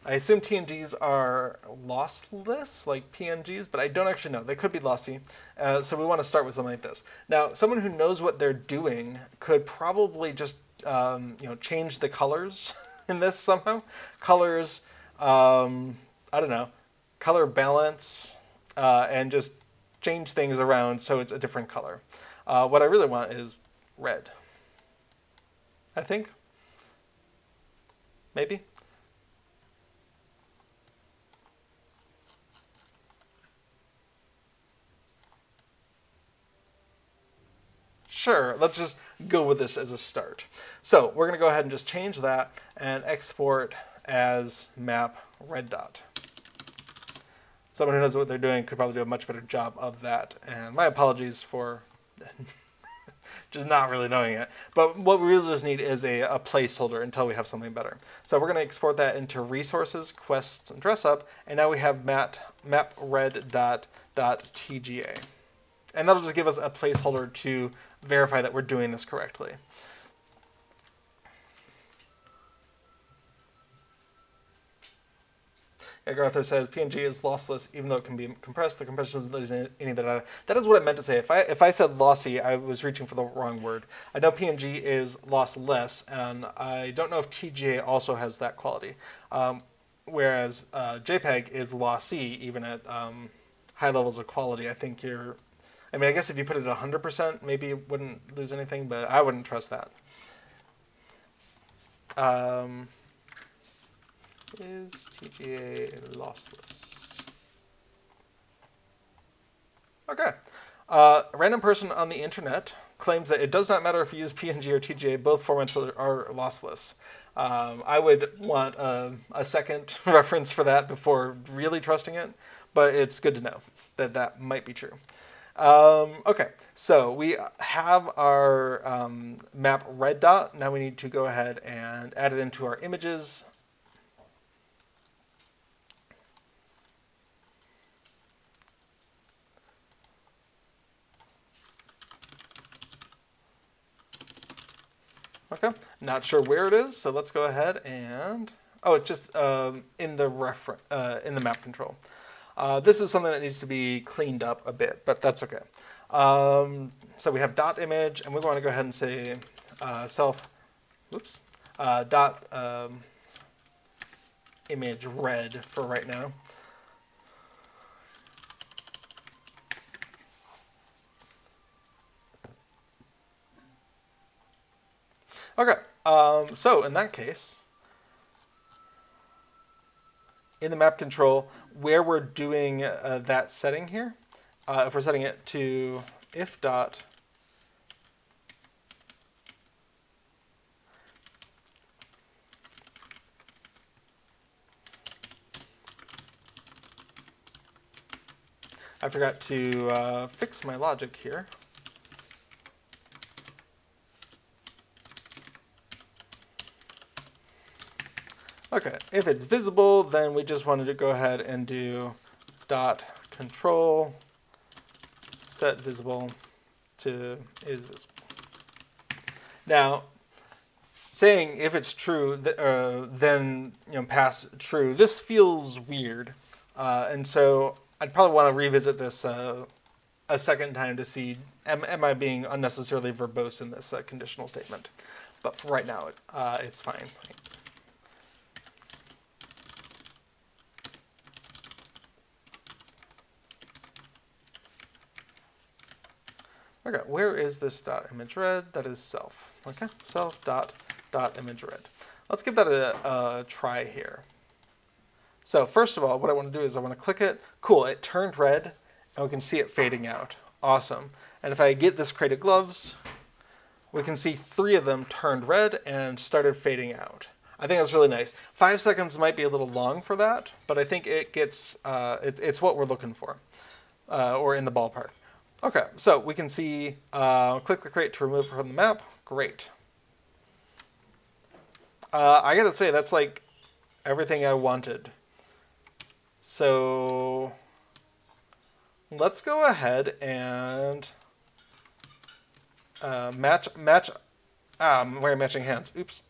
I assume TNGs are lossless, like PNGs, but I don't actually know. They could be lossy. So we want to start with something like this. Now, someone who knows what they're doing could probably just change the colors in this somehow. Colors, I don't know, color balance, and just change things around so it's a different color. What I really want is red. I think. Maybe. Sure, let's just go with this as a start. So we're going to go ahead and just change that and export as map red dot. Someone who knows what they're doing could probably do a much better job of that. And my apologies for just not really knowing it. But what we really just need is a placeholder until we have something better. So we're going to export that into resources, quests, and dress up. And now we have map red dot.tga. And that'll just give us a placeholder to verify that we're doing this correctly. Like Arthur says, PNG is lossless even though it can be compressed. The compression doesn't lose any data. That is what I meant to say. If I said lossy, I was reaching for the wrong word. I know PNG is lossless, and I don't know if TGA also has that quality. Whereas JPEG is lossy even at high levels of quality. I think I mean, I guess if you put it at 100%, maybe it wouldn't lose anything, but I wouldn't trust that. Is TGA lossless? Okay. A random person on the internet claims that it does not matter if you use PNG or TGA, both formats are lossless. I would want a second reference for that before really trusting it, but it's good to know that that might be true. Okay, so we have our map red dot. Now we need to go ahead and add it into our images. Okay, not sure where it is, so let's go ahead and it's just in the map control. This is something that needs to be cleaned up a bit, but that's okay. So we have dot image, and we want to go ahead and say dot image red for right now. Okay, so in that case, in the map control, where we're doing that setting here, if we're setting it to if dot I forgot to fix my logic here. Okay, if it's visible, then we just wanted to go ahead and do dot control set visible to is visible. Now, saying if it's true, then pass true. This feels weird, and so I'd probably want to revisit this a second time to see am I being unnecessarily verbose in this conditional statement. But for right now, it's fine. Okay, where is this dot image red? That is self. Okay, self dot image red. Let's give that a try here. So first of all, what I want to do is I want to click it. Cool, it turned red, and we can see it fading out. Awesome. And if I get this crate of gloves, we can see 3 of them turned red and started fading out. I think that's really nice. 5 seconds might be a little long for that, but I think it gets it's what we're looking for, or in the ballpark. Okay, so we can see, click the crate to remove from the map. Great. I gotta say, that's like everything I wanted. So let's go ahead and match. I'm wearing matching hands. Oops.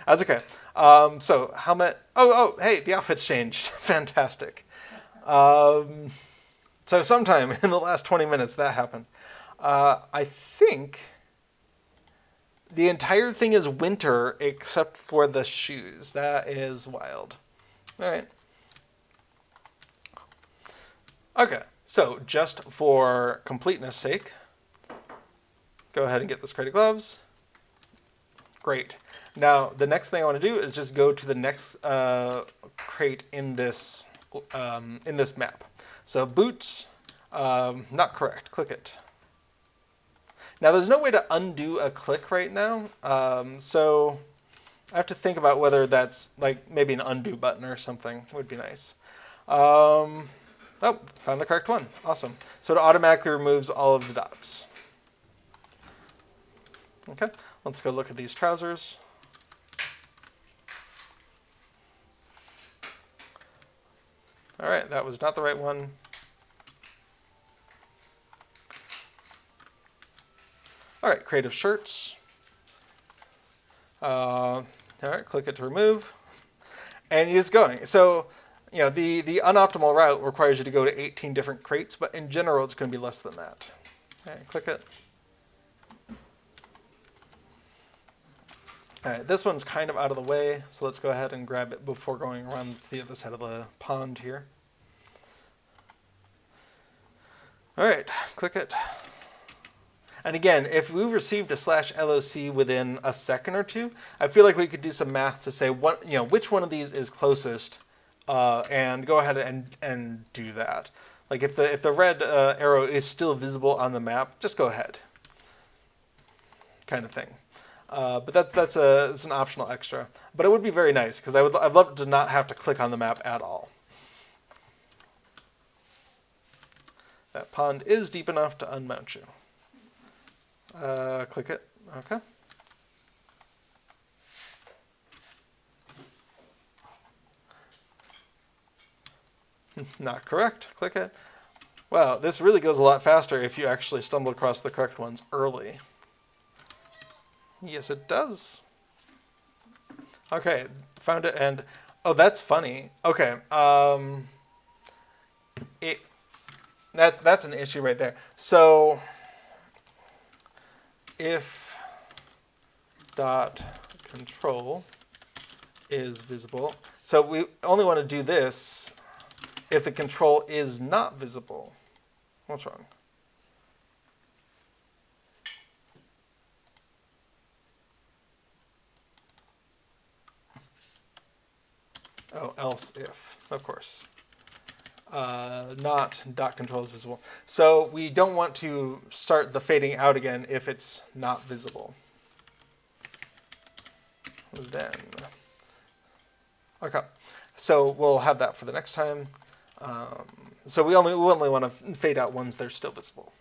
That's okay. So helmet. Oh, hey, the outfit's changed. Fantastic. So sometime in the last 20 minutes that happened. I think the entire thing is winter except for the shoes. That is wild. All right. Okay, so just for completeness sake, go ahead and get this crate of gloves. Great. Now, the next thing I want to do is just go to the next crate in this map. So boots, not correct. Click it. Now, there's no way to undo a click right now, so I have to think about whether that's like maybe an undo button or something would be nice. Oh, found the correct one. Awesome. So it automatically removes all of the dots. Okay, let's go look at these trousers. All right, that was not the right one. All right, creative shirts. All right, click it to remove. And he's going. So You know, the unoptimal route requires you to go to 18 different crates, but in general, it's going to be less than that. Okay, click it. All right, this one's kind of out of the way, so let's go ahead and grab it before going around to the other side of the pond here. All right, click it. And again, if we received a /LOC within a second or two, I feel like we could do some math to say what, you know, which one of these is closest, and go ahead and do that. Like if the red arrow is still visible on the map, just go ahead, kind of thing. But that's an optional extra. But it would be very nice because I'd love to not have to click on the map at all. That pond is deep enough to unmount you. Click it. Okay. Not correct. Click it. Wow, this really goes a lot faster if you actually stumble across the correct ones early. Yes, it does. Okay, found it, and oh, that's funny. Okay, that's an issue right there. So if dot control is visible, so we only want to do this if the control is not visible. What's wrong? Oh, else if, of course. Not dot control is visible. So we don't want to start the fading out again if it's not visible. Then, okay. So we'll have that for the next time. So we only want to fade out ones that are still visible.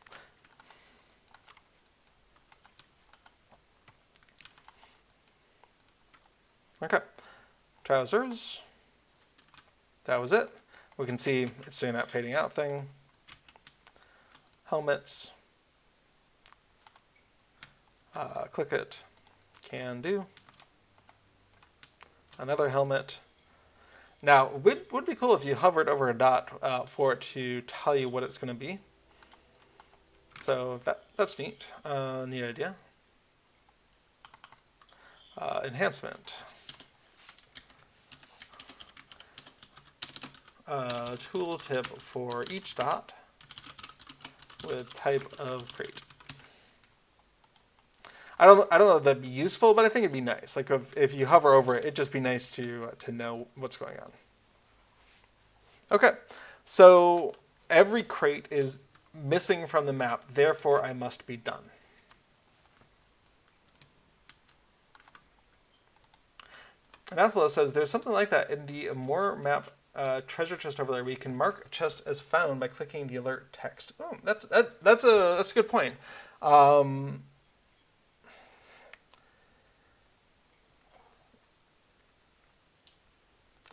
Okay. Trousers. That was it. We can see it's doing that fading out thing. Helmets. Click it. Can do. Another helmet. Now, it would be cool if you hovered over a dot for it to tell you what it's going to be. So that's neat. Neat idea. Enhancement. Tooltip for each dot with type of crate. I don't know if that'd be useful, but I think it'd be nice. Like if you hover over it, it'd just be nice to know what's going on. Okay, so every crate is missing from the map, therefore I must be done. And Athelo says there's something like that in the more map treasure chest over there. We can mark a chest as found by clicking the alert text. Oh, that's a good point.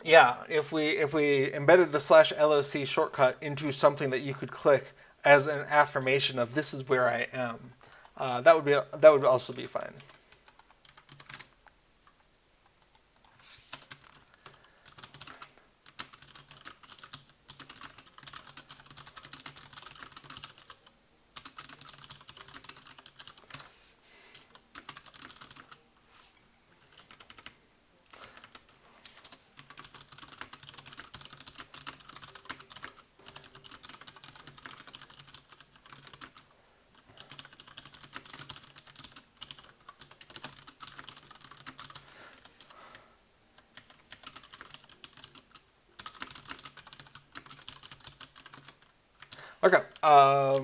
Yeah, if we embedded the /LOC shortcut into something that you could click as an affirmation of this is where I am, that would also be fine. Okay. I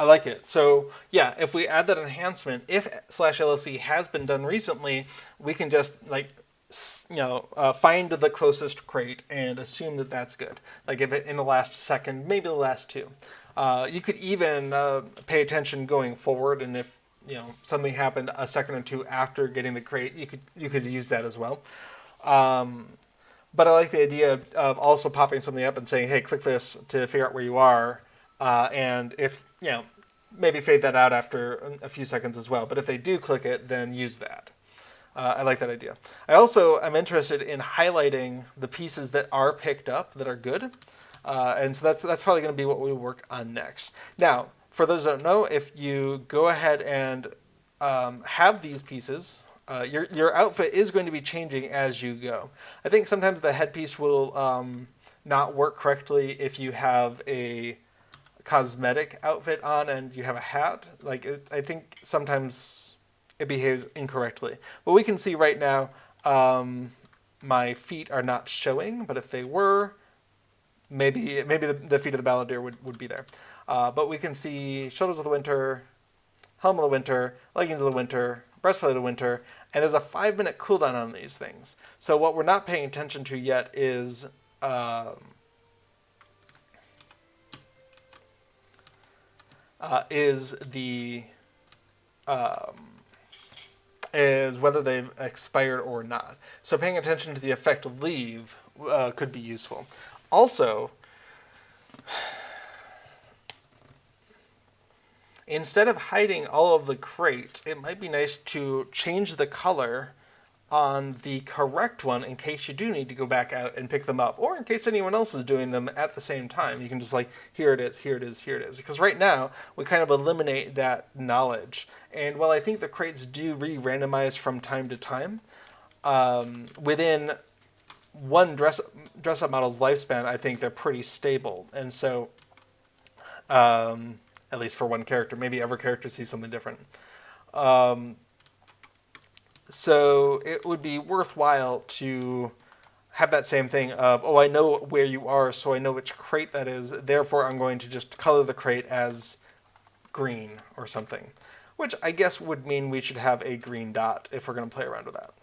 like it. So yeah, if we add that enhancement, if /LOC has been done recently, we can just find the closest crate and assume that that's good. Like if it in the last second, maybe the last two. You could even pay attention going forward, and if something happened a second or two after getting the crate, you could use that as well. But I like the idea of also popping something up and saying, hey, click this to figure out where you are. And if, maybe fade that out after a few seconds as well. But if they do click it, then use that. I like that idea. I also am interested in highlighting the pieces that are picked up that are good. And so that's probably going to be what we work on next. Now, for those who don't know, if you go ahead and have these pieces, your outfit is going to be changing as you go. I think sometimes the headpiece will not work correctly if you have a cosmetic outfit on and you have a hat. I think sometimes it behaves incorrectly. But we can see right now my feet are not showing, but if they were, maybe the feet of the balladeer would be there. But we can see shoulders of the winter, helm of the winter, leggings of the winter, breastplate of the winter, and there's a 5-minute cooldown on these things. So what we're not paying attention to yet is the is whether they've expired or not. So paying attention to the effect of leave could be useful. Also, instead of hiding all of the crates, it might be nice to change the color on the correct one in case you do need to go back out and pick them up, or in case anyone else is doing them at the same time. You can just like, here it is, here it is, here it is. Because right now, we kind of eliminate that knowledge. And while I think the crates do re-randomize from time to time, within one dress-up model's lifespan, I think they're pretty stable. And so, at least for one character, maybe every character sees something different. So it would be worthwhile to have that same thing of, oh, I know where you are, so I know which crate that is, therefore I'm going to just color the crate as green or something. Which I guess would mean we should have a green dot if we're going to play around with that.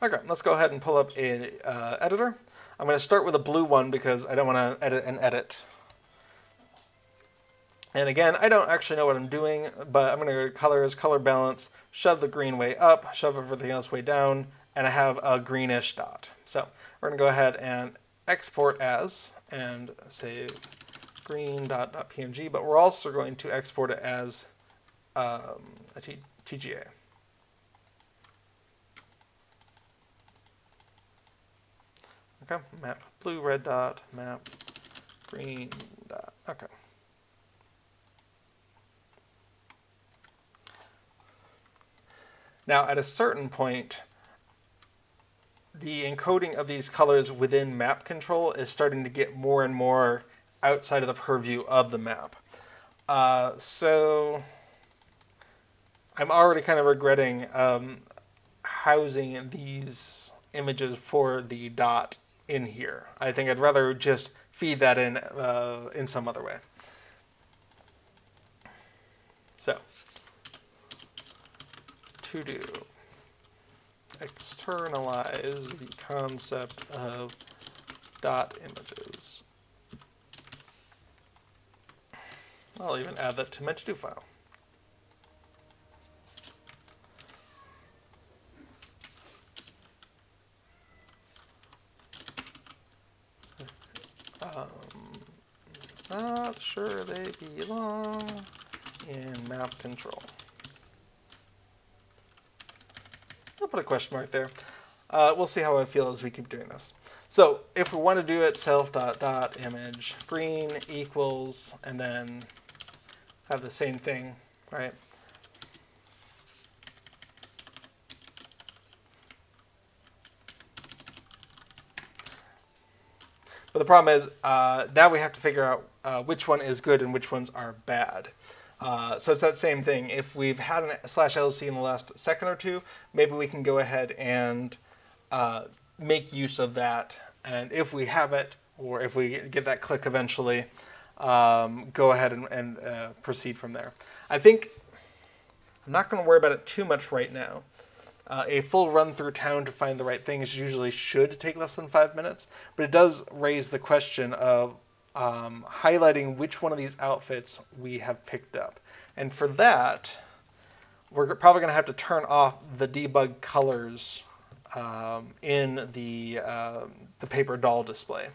Okay, let's go ahead and pull up an editor. I'm going to start with a blue one because I don't want to edit and edit. And again, I don't actually know what I'm doing, but I'm going to go to colors, color balance, shove the green way up, shove everything else way down, and I have a greenish dot. So we're going to go ahead and export as, and say green.png, but we're also going to export it as a TGA. Okay, map blue, red dot, map green dot. Okay. Now, at a certain point, the encoding of these colors within map control is starting to get more and more outside of the purview of the map. So I'm already kind of regretting housing these images for the dot in here. I think I'd rather just feed that in some other way. So, to do, externalize the concept of dot images. I'll even add that to my to-do file. Not sure they belong in map control. I'll put a question mark there. We'll see how I feel as we keep doing this. So if we want to do it self.image green equals, and then have the same thing, right? But the problem is now we have to figure out which one is good and which ones are bad. So it's that same thing. If we've had an /LC in the last second or two, maybe we can go ahead and make use of that. And if we have it, or if we get that click eventually, go ahead and proceed from there. I think I'm not going to worry about it too much right now. A full run through town to find the right things usually should take less than 5 minutes, but it does raise the question of highlighting which one of these outfits we have picked up. And for that, we're probably going to have to turn off the debug colors in the paper doll display.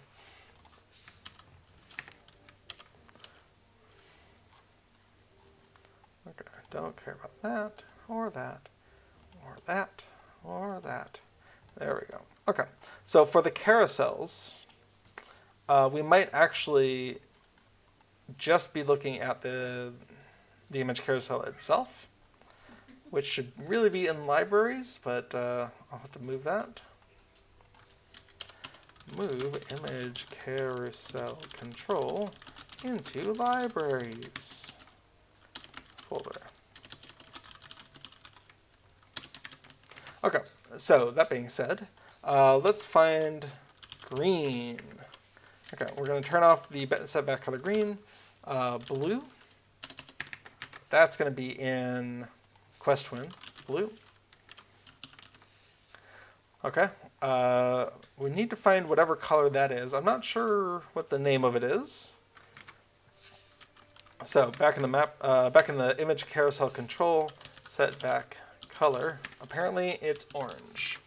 Don't care about that, or that, or that, or that. There we go. Okay, so for the carousels, we might actually just be looking at the image carousel itself, which should really be in libraries, but I'll have to move that. Move image carousel control into libraries folder. Okay, so that being said, let's find green. Okay, we're going to turn off the set back color green. Blue, that's going to be in QuestWin, blue. Okay, we need to find whatever color that is. I'm not sure what the name of it is. So back in the map, back in the image carousel control, set back color. Apparently it's orange.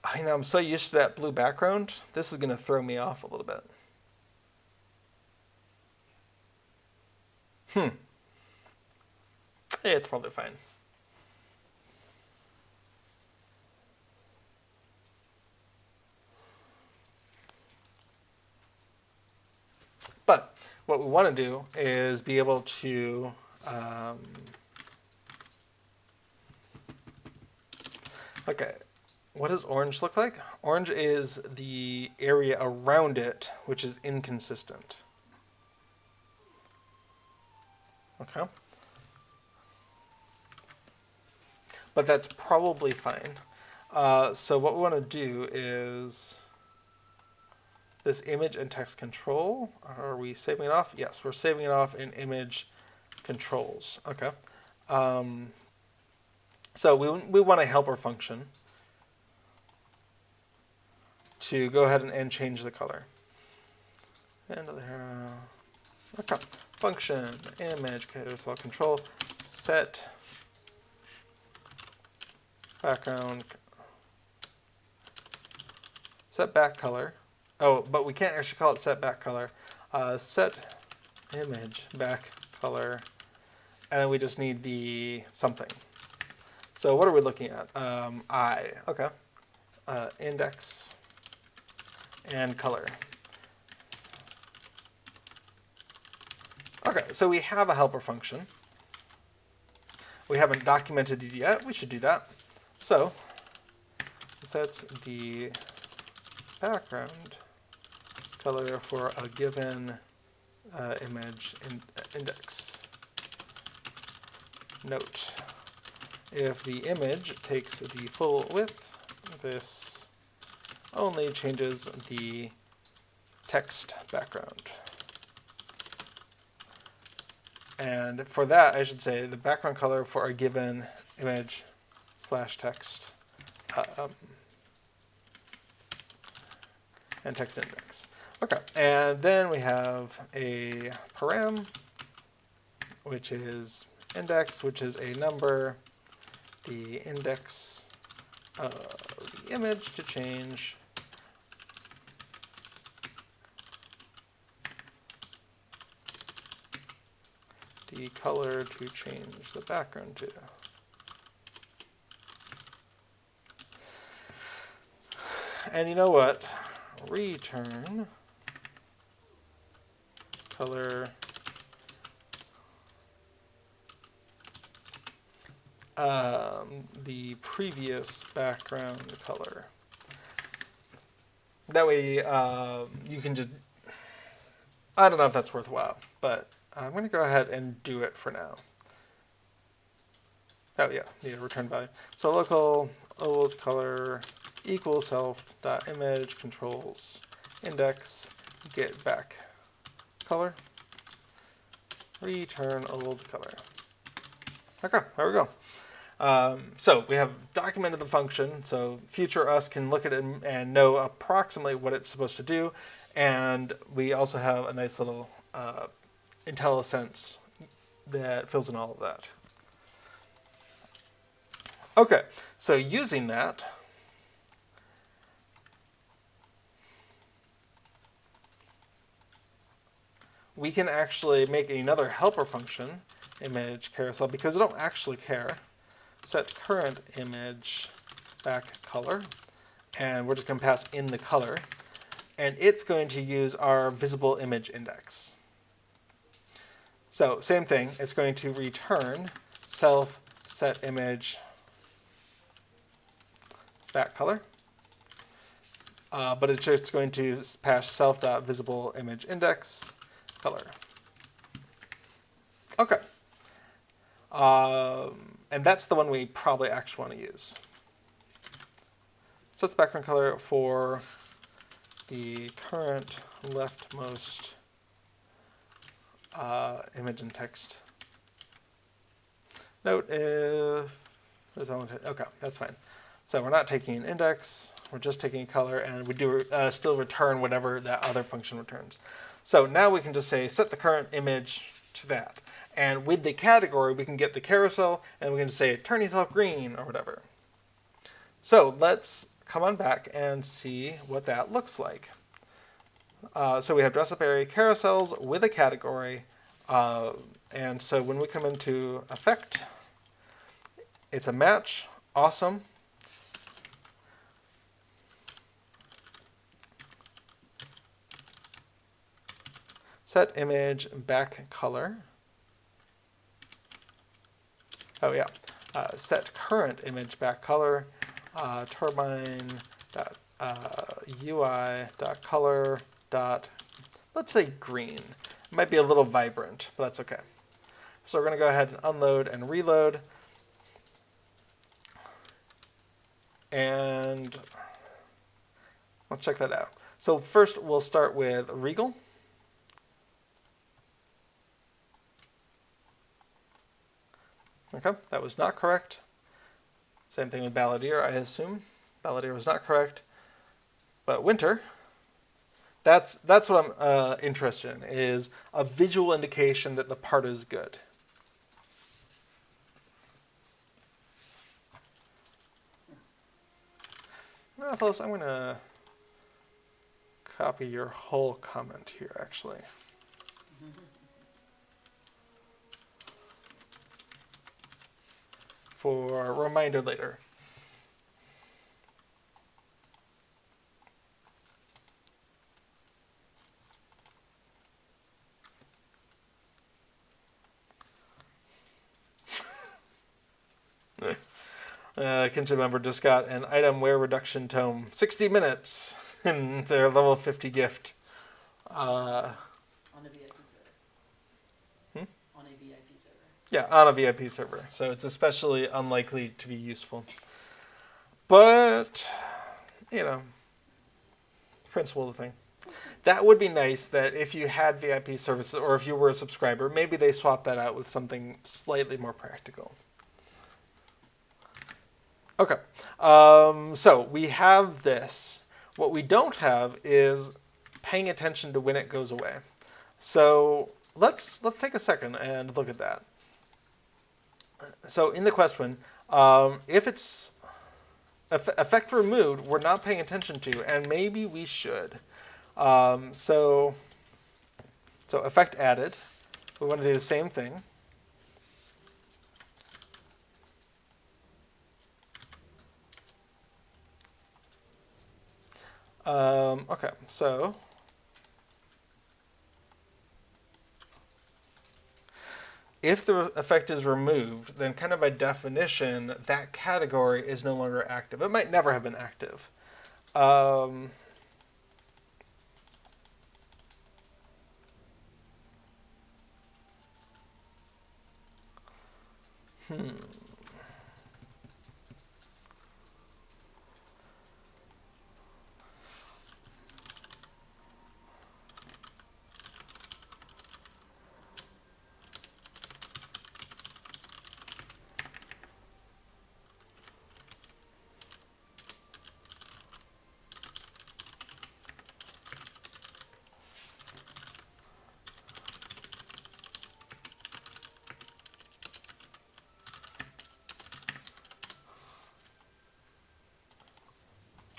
I know, I'm so used to that blue background. This is going to throw me off a little bit. Hey, it's probably fine. But what we want to do is be able to okay, what does orange look like? Orange is the area around it, which is inconsistent. Okay. But that's probably fine. So what we want to do is this image and text control. Are we saving it off? Yes, we're saving it off in image controls. Okay. So we want a helper function to go ahead and change the color. And okay. Function image carousel control set background set back color. Oh, but we can't actually call it set back color. Set image back color, and then we just need the something. So what are we looking at? I. Okay. Index and color. Okay, so we have a helper function. We haven't documented it yet. We should do that. So set the background color for a given image index. Note, if the image takes the full width, this only changes the text background. And for that, I should say the background color for a given image / text and text index. Okay, and then we have a param, which is index, which is a number, the index of the image to change the color to change the background to. And you know what? Return color the previous background color. That way you can just, I don't know if that's worthwhile, but I'm going to go ahead and do it for now. Oh yeah, need a return value. So local old color equals self.image controls index get back color return old color. Okay, there we go. So we have documented the function, so future us can look at it and know approximately what it's supposed to do, and we also have a nice little IntelliSense that fills in all of that. Okay, so using that, we can actually make another helper function, image carousel, because we don't actually care. Set current image back color, and we're just going to pass in the color, and it's going to use our visible image index. So same thing, it's going to return self set image back color, but it's just going to pass self.visible image index color. Okay. And that's the one we probably actually want to use. Sets background color for the current leftmost image and text. Note if okay, that's fine. So we're not taking an index, we're just taking a color, and we do still return whatever that other function returns. So now we can just say set the current image to that. And with the category, we can get the carousel, and we can say turn yourself green or whatever. So let's come on back and see what that looks like. So we have dress up area carousels with a category. And so when we come into effect, it's a match. Awesome. Set image back color. Oh yeah. Set current image back color. Turbine dot UI dot color dot, let's say green. It might be a little vibrant, but that's okay. So we're going to go ahead and unload and reload. And let's check that out. So first we'll start with Regal. Okay, that was not correct. Same thing with Balladeer, I assume. Balladeer was not correct. But Winter, that's what I'm interested in, is a visual indication that the part is good. Well, fellas, I'm going to copy your whole comment here, actually. For a reminder later. Kinship member just got an item wear reduction tome, 60 minutes, in their level 50 gift. On a VIP server. On a VIP server. Yeah, on a VIP server. So it's especially unlikely to be useful. But, you know, principle of the thing. That would be nice that if you had VIP services, or if you were a subscriber, maybe they swap that out with something slightly more practical. Okay, so we have this. What we don't have is paying attention to when it goes away. So let's take a second and look at that. So in the question, if it's effect removed, we're not paying attention to, and maybe we should. So effect added. We want to do the same thing. Okay, so if the effect is removed, then kind of by definition, that category is no longer active. It might never have been active.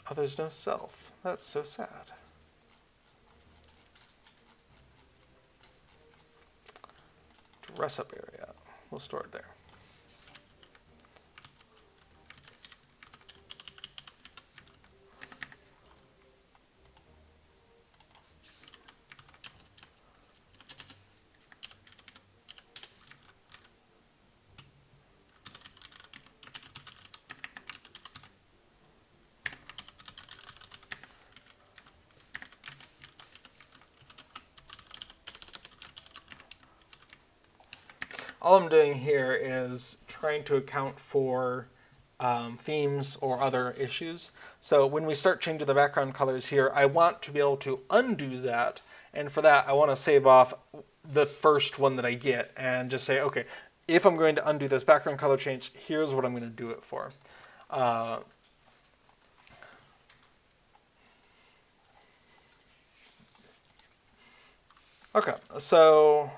Oh, there's no self. That's so sad. dress up area. We'll store it there. All I'm doing here is trying to account for themes or other issues. So when we start changing the background colors here, I want to be able to undo that. And for that, I want to save off the first one that I get and just say, okay, if I'm going to undo this background color change, here's what I'm going to do it for. Okay, so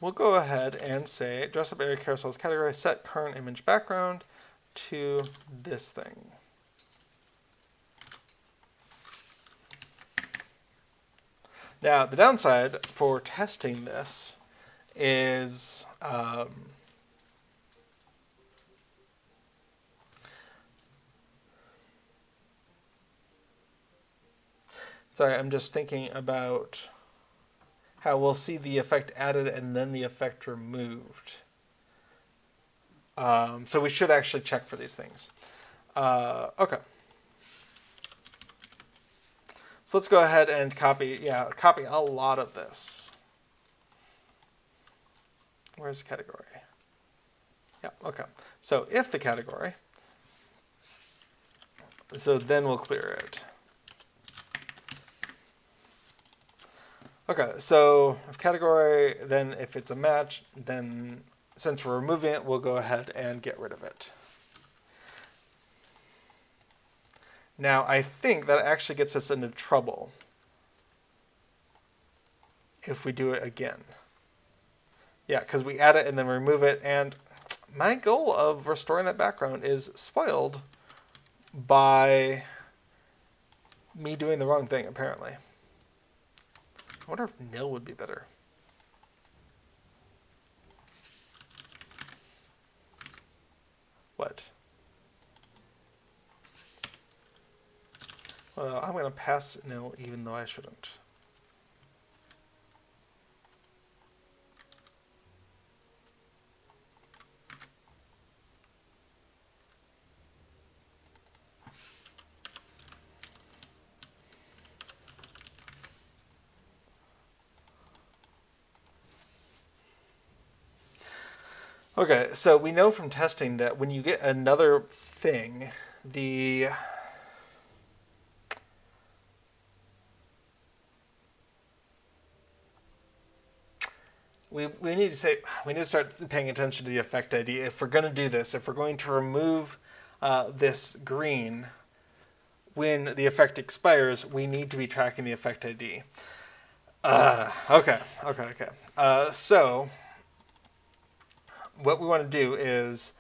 we'll go ahead and say dress up area carousels category, set current image background to this thing. Now, the downside for testing this is sorry, I'm just thinking about how we'll see the effect added and then the effect removed. So we should actually check for these things. Okay. So let's go ahead and copy a lot of this. Where's the category? Yeah, okay. So if the category, so then we'll clear it. Okay, so if category, then if it's a match, then since we're removing it, we'll go ahead and get rid of it. Now, I think that actually gets us into trouble if we do it again. Yeah, because we add it and then remove it, and my goal of restoring that background is spoiled by me doing the wrong thing, apparently. I wonder if nil would be better. What? Well, I'm going to pass nil even though I shouldn't. Okay, so we know from testing that when you get another thing, we need to start paying attention to the effect ID. If we're going to do this, if we're going to remove this green when the effect expires, we need to be tracking the effect ID. Okay. So what we want to do is,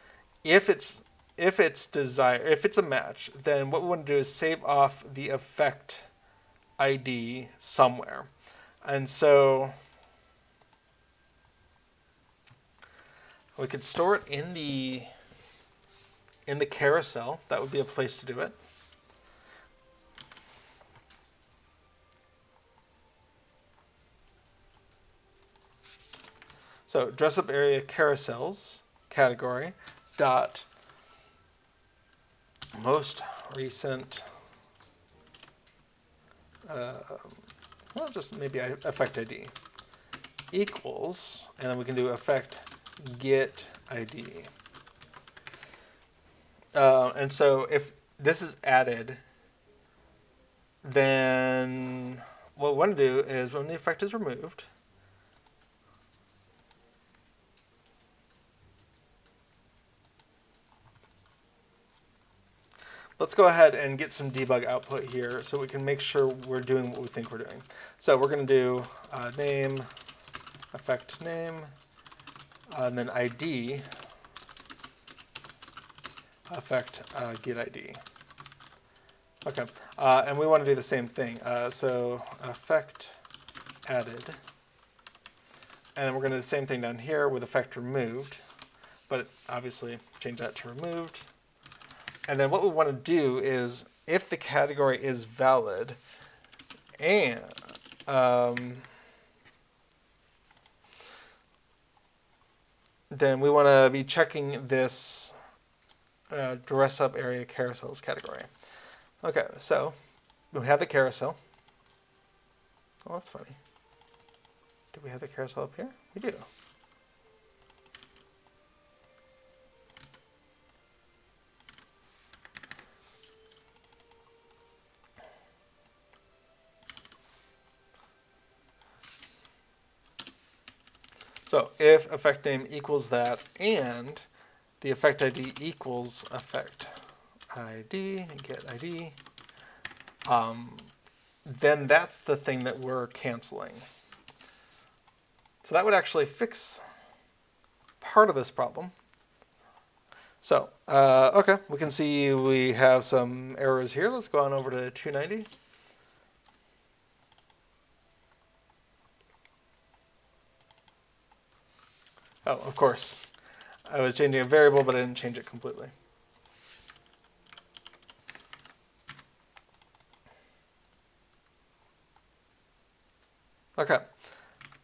if it's a match, then what we want to do is save off the effect ID somewhere, and so we could store it in the carousel. That would be a place to do it. So dress up area carousels category dot most recent well, just maybe effect ID equals, and then we can do effect get ID. And so if this is added, then what we want to do is when the effect is removed, let's go ahead and get some debug output here so we can make sure we're doing what we think we're doing. So we're going to do name, effect name, and then ID, effect get ID. Okay, and we want to do the same thing. So effect added, and we're going to do the same thing down here with effect removed, but obviously change that to removed. And then what we want to do is, if the category is valid, and then we want to be checking this dress up area carousels category. Okay, so we have the carousel. Oh, that's funny. Do we have the carousel up here? We do. So if effect name equals that and the effect ID equals effect ID, get ID, then that's the thing that we're canceling. So that would actually fix part of this problem. So, okay, we can see we have some errors here. Let's go on over to 290. Oh, of course. I was changing a variable, but I didn't change it completely. Okay.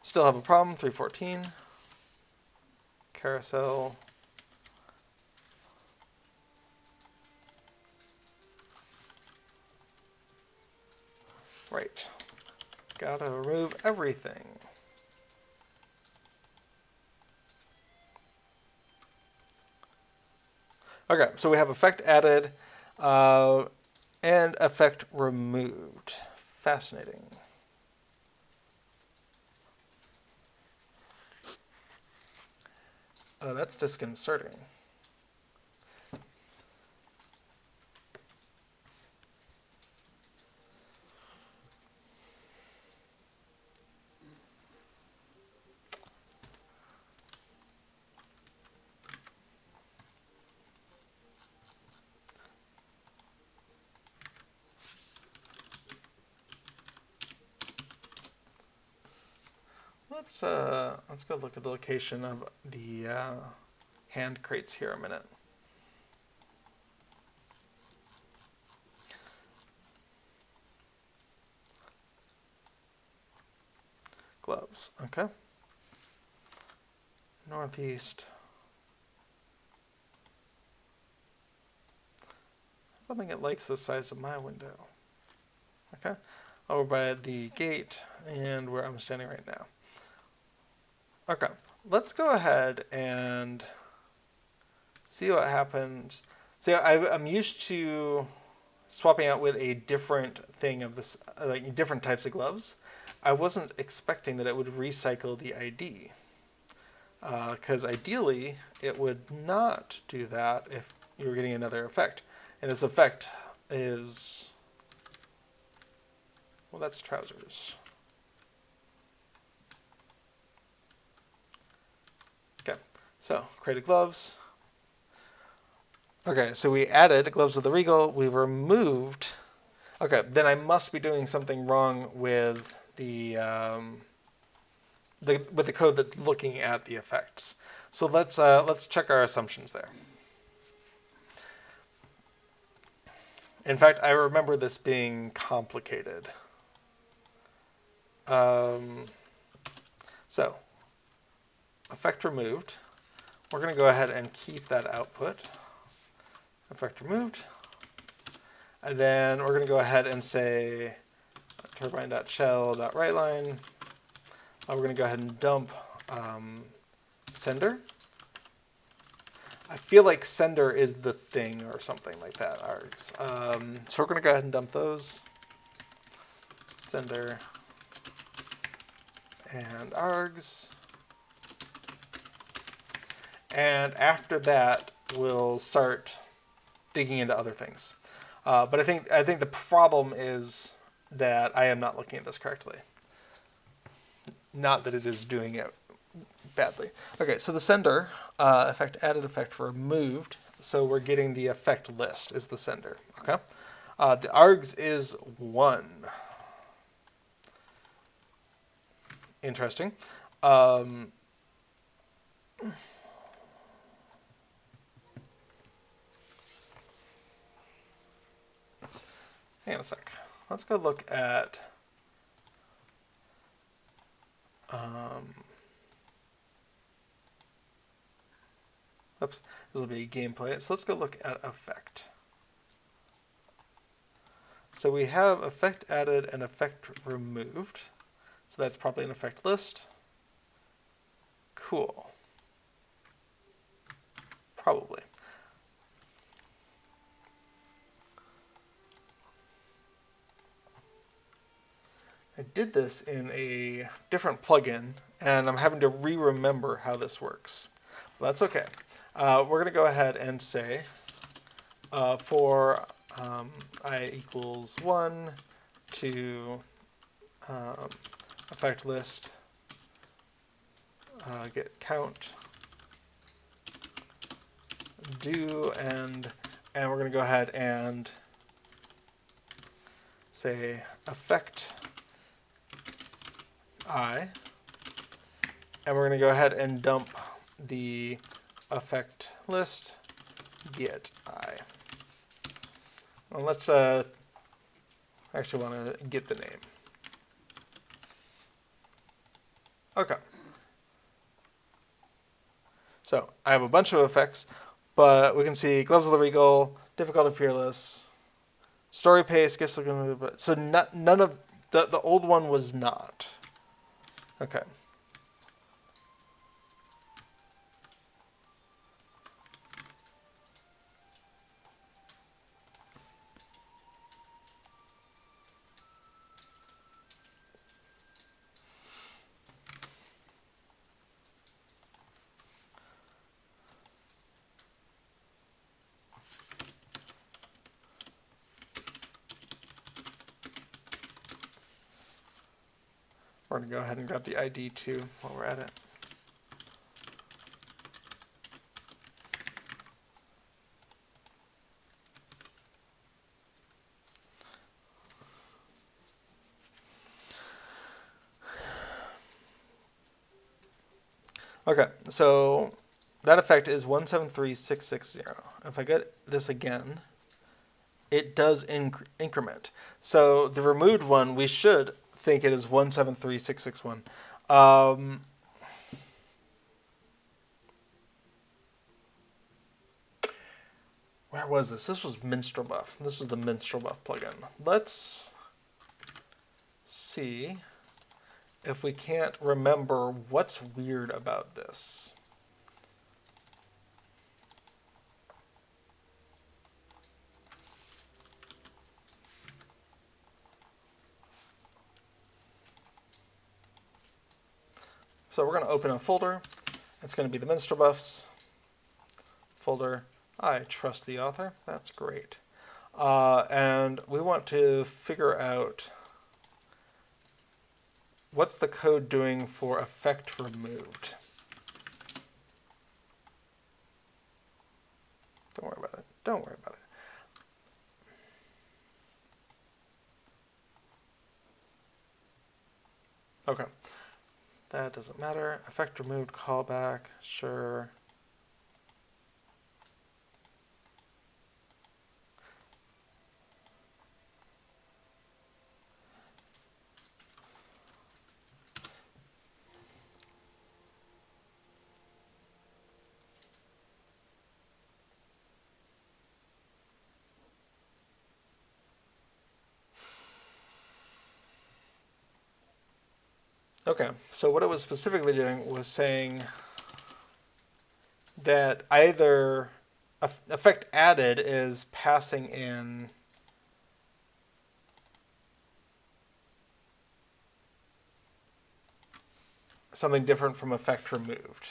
Still have a problem, 314. Carousel. Right. Gotta remove everything. Okay, so we have effect added and effect removed. Fascinating. Oh, that's disconcerting. Let's go look at the location of the hand crates here a minute. Gloves, okay. Northeast. I don't think it likes the size of my window. Okay, over by the gate and where I'm standing right now. Okay, let's go ahead and see what happens. See, I'm used to swapping out with a different thing of this, like different types of gloves. I wasn't expecting that it would recycle the ID. Because ideally, it would not do that if you were getting another effect. And this effect is, well, that's trousers. Okay, so created gloves. Okay, so we added gloves of the Regal. We removed. Okay, then I must be doing something wrong with the code that's looking at the effects. So let's check our assumptions there. In fact, I remember this being complicated. So, effect removed. We're going to go ahead and keep that output. Effect removed. And then we're going to go ahead and say turbine.shell.writeLine. We're going to go ahead and dump sender. I feel like sender is the thing or something like that, args. So we're going to go ahead and dump those. Sender and args. And after that, we'll start digging into other things. But I think the problem is that I am not looking at this correctly. Not that it is doing it badly. Okay, so the sender, effect added, effect removed. So we're getting the effect list is the sender. Okay. The args is 1. Interesting. Hang on a sec. Let's go look at oops, this will be gameplay. So let's go look at effect. So we have effect added and effect removed. So that's probably an effect list. Cool. Probably. I did this in a different plugin, and I'm having to re-remember how this works. Well, that's okay. We're going to go ahead and say for I equals 1 to effect list get count do and we're going to go ahead and say effect I, and we're going to go ahead and dump the effect list get I. Well, let's actually want to get the name. Okay. So I have a bunch of effects, but we can see Gloves of the Regal, Difficult and Fearless, Story Pace, Gifts Looking, so none of the old one was not. Okay. We're going to go ahead and grab the ID too while we're at it. Okay, so that effect is 173660. If I get this again, it does increment. So the removed one, we should think it is 173661. Where was this? This was Minstrel Buff. This was the Minstrel Buff plugin. Let's see if we can't remember what's weird about this. So we're going to open a folder. It's going to be the Minstrel Buffs folder. I trust the author. That's great. And we want to figure out what's the code doing for effect removed. Don't worry about it. Don't worry about it. Okay. That doesn't matter. Effect removed, callback, sure. Okay, so what it was specifically doing was saying that either effect added is passing in something different from effect removed.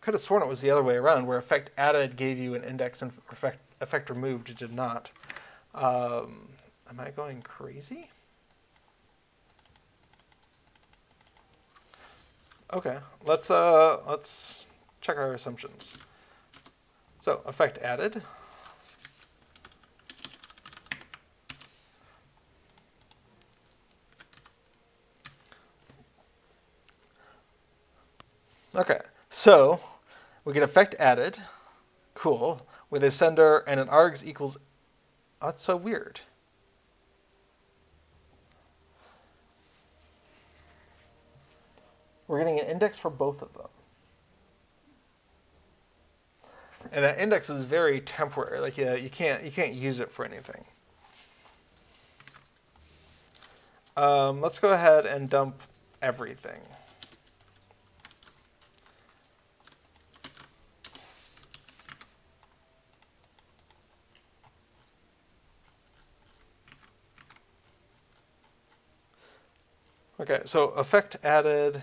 Could have sworn it was the other way around, where effect added gave you an index and effect removed did not. Am I going crazy? Okay, let's check our assumptions. So effect added Okay, so we get effect added. Cool. With a sender and an args equals. Oh, that's so weird. We're getting an index for both of them. And that index is very temporary. Like you can't use it for anything. Let's go ahead and dump everything. Okay, so effect added.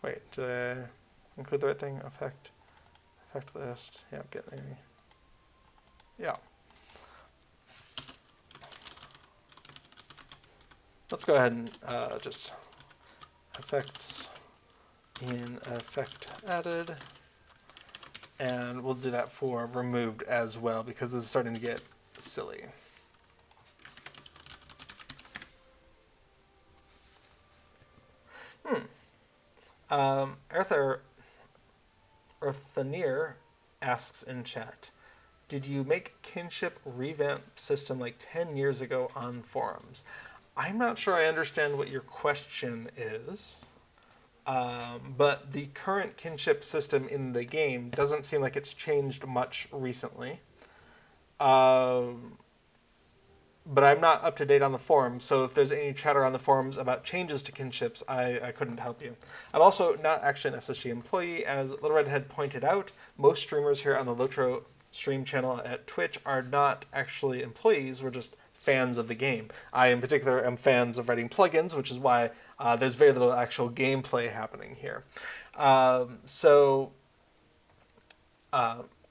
Wait, did I include the right thing? Effect list. Yeah, get maybe. Yeah. Let's go ahead and just effects in effect added, and we'll do that for removed as well because this is starting to get silly. Earthanier asks in chat, did you make kinship revamp system like 10 years ago on forums? I'm not sure I understand what your question is, but the current kinship system in the game doesn't seem like it's changed much recently. But I'm not up to date on the forums, so if there's any chatter on the forums about changes to kinships, I couldn't help you. I'm also not actually an SSG employee. As Little Red had pointed out, most streamers here on the LOTRO stream channel at Twitch are not actually employees, we're just fans of the game. I, in particular, am fans of writing plugins, which is why there's very little actual gameplay happening here.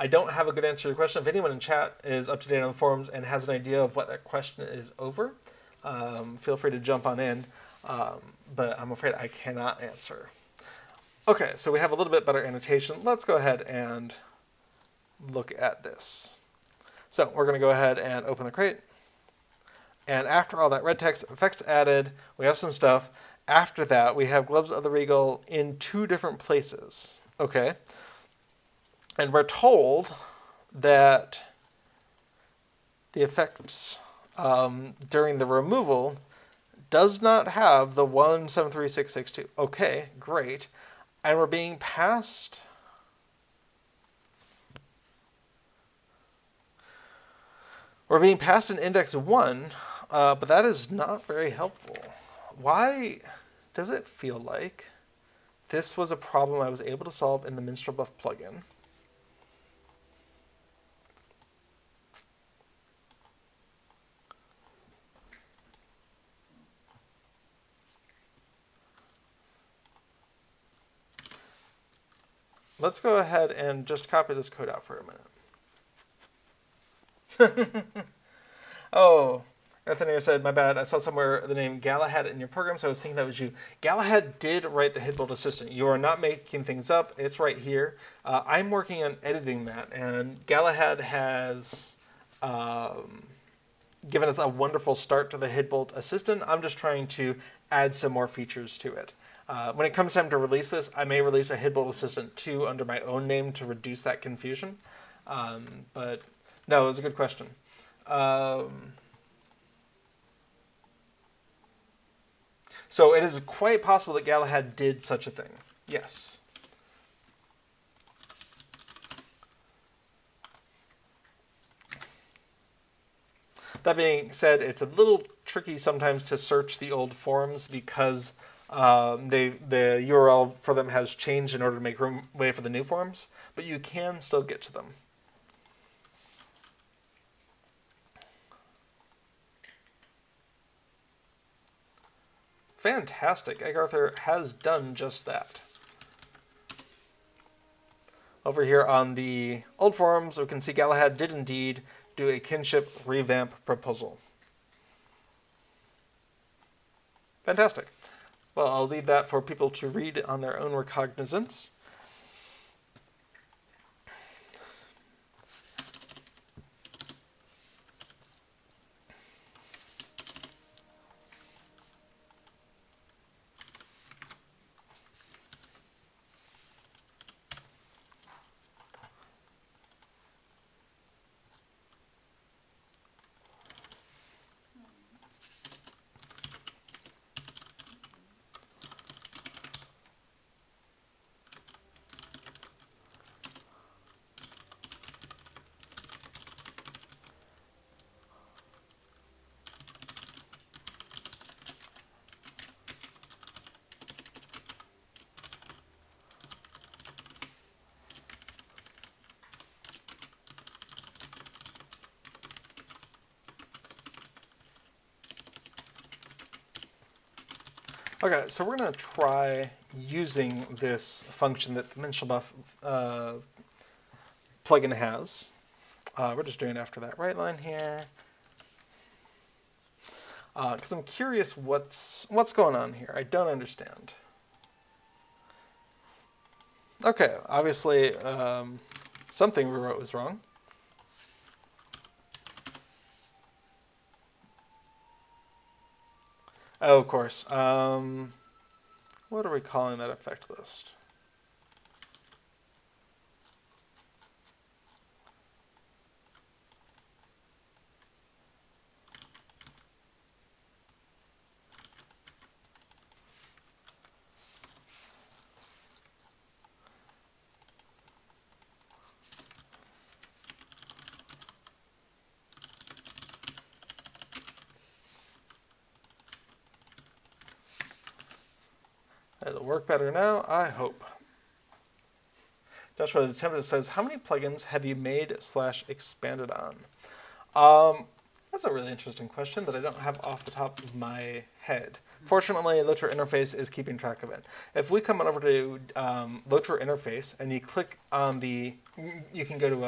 I don't have a good answer to the question. If anyone in chat is up to date on the forums and has an idea of what that question is over, feel free to jump on in, but I'm afraid I cannot answer. Okay, so we have a little bit better annotation. Let's go ahead and look at this. So we're going to go ahead and open the crate. And after all that red text effects added, we have some stuff. After that, we have Gloves of the Regal in 2 different places. Okay. And we're told that the effects during the removal does not have the 173662. Okay, great. And we're being passed an index 1, but that is not very helpful. Why does it feel like this was a problem I was able to solve in the Minstrel Buff plugin? Let's go ahead and just copy this code out for a minute. Oh, Earthanier said, my bad, I saw somewhere the name Galahad in your program, so I was thinking that was you. Galahad did write the Hytbold assistant. You are not making things up. It's right here. I'm working on editing that, and Galahad has given us a wonderful start to the Hytbold assistant. I'm just trying to add some more features to it. When it comes time to release this, I may release a Hytbold Assistant 2 under my own name to reduce that confusion. But no, it was a good question. So it is quite possible that Galahad did such a thing. Yes. That being said, it's a little tricky sometimes to search the old forums because the URL for them has changed in order to make way for the new forums, but you can still get to them. Fantastic. Egg Arthur has done just that. Over here on the old forums, we can see Galahad did indeed do a kinship revamp proposal. Fantastic. Well, I'll leave that for people to read on their own recognizance. Okay, so we're going to try using this function that the minstrel buff plugin has. We're just doing it after that right line here. Because I'm curious what's going on here. I don't understand. Okay, obviously something we wrote was wrong. Oh, of course. What are we calling that effect list? It'll work better now, I hope. Joshua the Tempest says, how many plugins have you made/expanded on? That's a really interesting question that I don't have off the top of my head. Fortunately, LOTRO Interface is keeping track of it. If we come on over to LOTRO Interface and you click on you can go to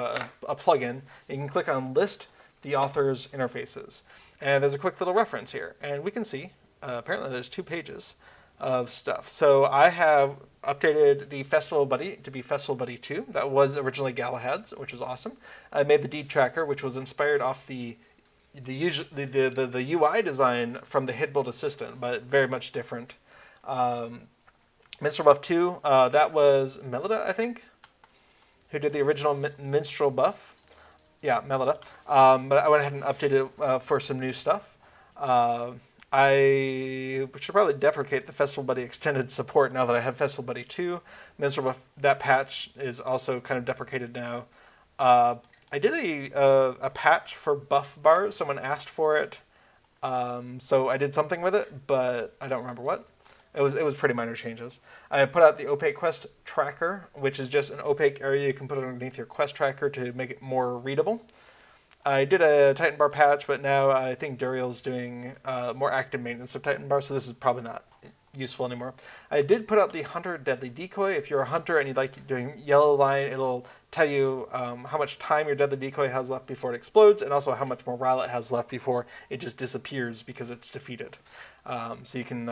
a plugin, you can click on List the author's interfaces. And there's a quick little reference here. And we can see, apparently there's 2 pages of stuff. So I have updated the Festival Buddy to be Festival Buddy 2. That was originally Galahad's, which was awesome. I made the deed tracker, which was inspired off the UI design from the Hytbold Assistant, but very much different. Minstrel Buff 2, that was Melida, I think, who did the original Minstrel Buff. Yeah, Melida. But I went ahead and updated it for some new stuff. I should probably deprecate the Festival Buddy extended support now that I have Festival Buddy 2. Minstrel Buff, that patch is also kind of deprecated now. I did a patch for buff bars. Someone asked for it, so I did something with it, but I don't remember what. It was pretty minor changes. I put out the opaque quest tracker, which is just an opaque area you can put underneath your quest tracker to make it more readable. I did a Titan bar patch, but now I think Duriel's doing more active maintenance of Titan bar, so this is probably not useful anymore. I did put out the Hunter Deadly Decoy. If you're a hunter and you like doing yellow line, it'll tell you how much time your Deadly Decoy has left before it explodes, and also how much morale it has left before it just disappears because it's defeated. So you can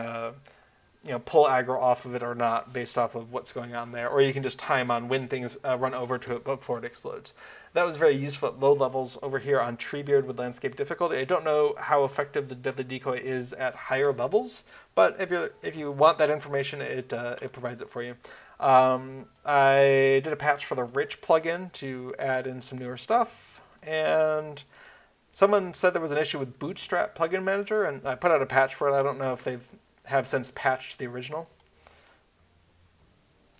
pull aggro off of it or not based off of what's going on there, or you can just time on when things run over to it before it explodes. That was very useful at low levels over here on Treebeard with landscape difficulty. I don't know how effective the Deadly Decoy is at higher levels, but if you want that information, it provides it for you. I did a patch for the Rich plugin to add in some newer stuff, and someone said there was an issue with Bootstrap plugin manager, and I put out a patch for it. I don't know if they've since patched the original.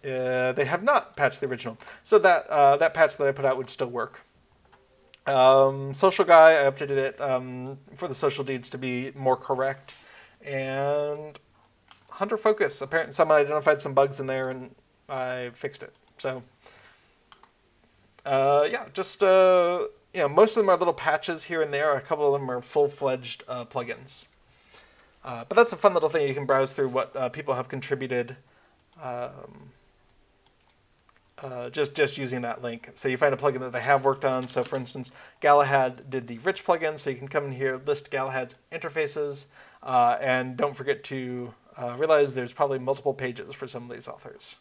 They have not patched the original, so that patch that I put out would still work. Social Guy, I updated it for the social deeds to be more correct, and Hunter Focus, apparently someone identified some bugs in there and I fixed it. So yeah, just most of them are little patches here and there. A couple of them are full-fledged plugins. But that's a fun little thing. You can browse through what people have contributed just using that link. So you find a plugin that they have worked on. So for instance, Galahad did the Rich plugin, so you can come in here, list Galahad's interfaces, and don't forget to realize there's probably multiple pages for some of these authors.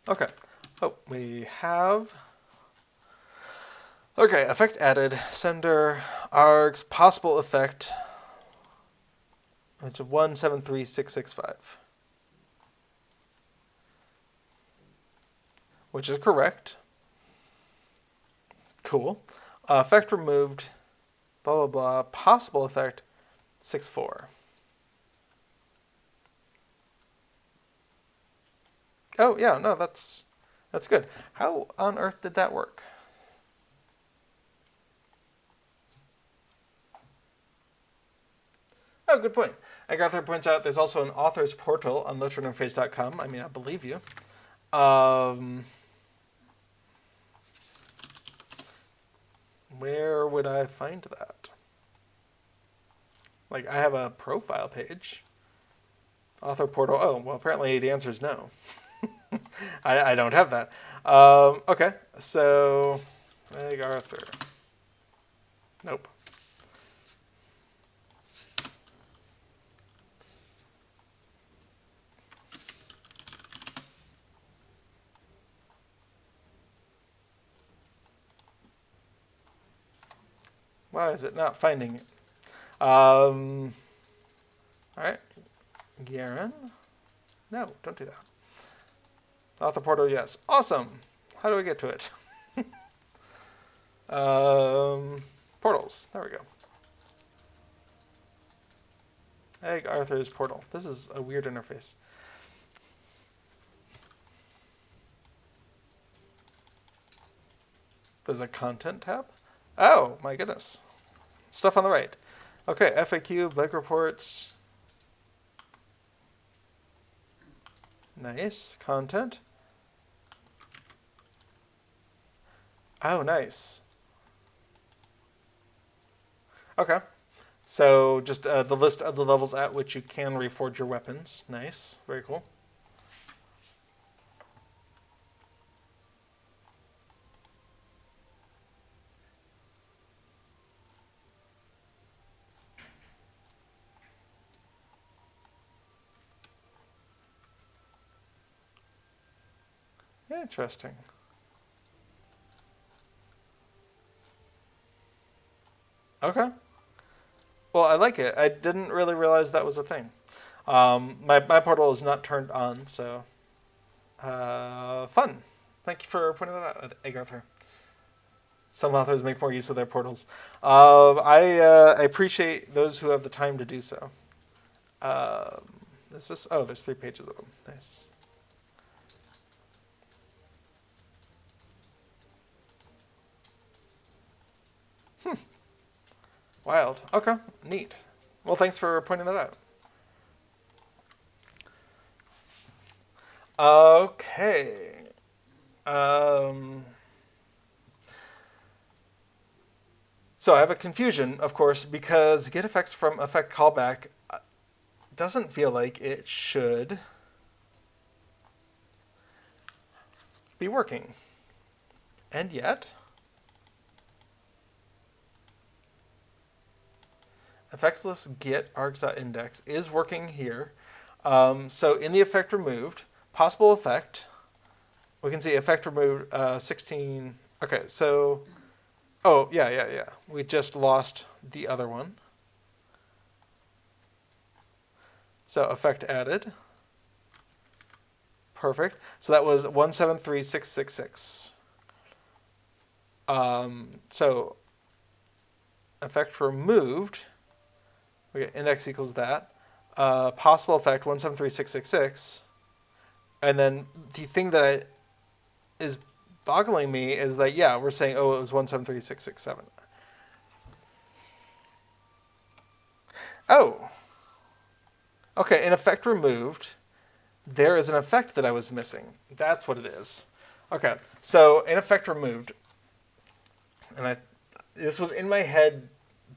Okay. Oh, we have... Okay, effect added, sender, args, possible effect, which is 173665. Which is correct. Cool. Effect removed, blah, blah, blah. Possible effect, 64. Oh, yeah, no, that's good. How on earth did that work? Oh, good point. Agartha points out there's also an author's portal on LOTROinterface.com. I mean, I believe you. Where would I find that? Like, I have a profile page. Author portal. Oh, well, apparently the answer is no. I don't have that. Okay, so Egg Arthur. Nope. Why is it not finding it? All right. Garen? No, don't do that. Author portal, yes. Awesome. How do I get to it? Portals. There we go. Egg Arthur's portal. This is a weird interface. There's a content tab. Oh, my goodness. Stuff on the right. Okay, FAQ, bug reports. Nice. Content. Oh, nice. Okay. So just the list of the levels at which you can reforge your weapons. Nice. Very cool. Interesting. Okay. Well, I like it. I didn't really realize that was a thing. My portal is not turned on, so fun. Thank you for pointing that out, Egg Arthur. Some authors make more use of their portals. I appreciate those who have the time to do so. Is this? Oh, there's 3 pages of them. Nice. Wild. Okay, neat. Well, thanks for pointing that out. Okay. So I have a confusion, of course, because get effects from effect callback doesn't feel like it should be working. And yet, effects list get args.index is working here. So in the effect removed, possible effect, we can see effect removed 16. Okay, so, oh, yeah. We just lost the other one. So effect added. Perfect. So that was 173666. So effect removed, we get index equals that. Possible effect 173666. And then the thing that is boggling me is that, yeah, we're saying, oh, it was 173667. Oh. Okay, in effect removed, there is an effect that I was missing. That's what it is. Okay, so in effect removed, and this was in my head,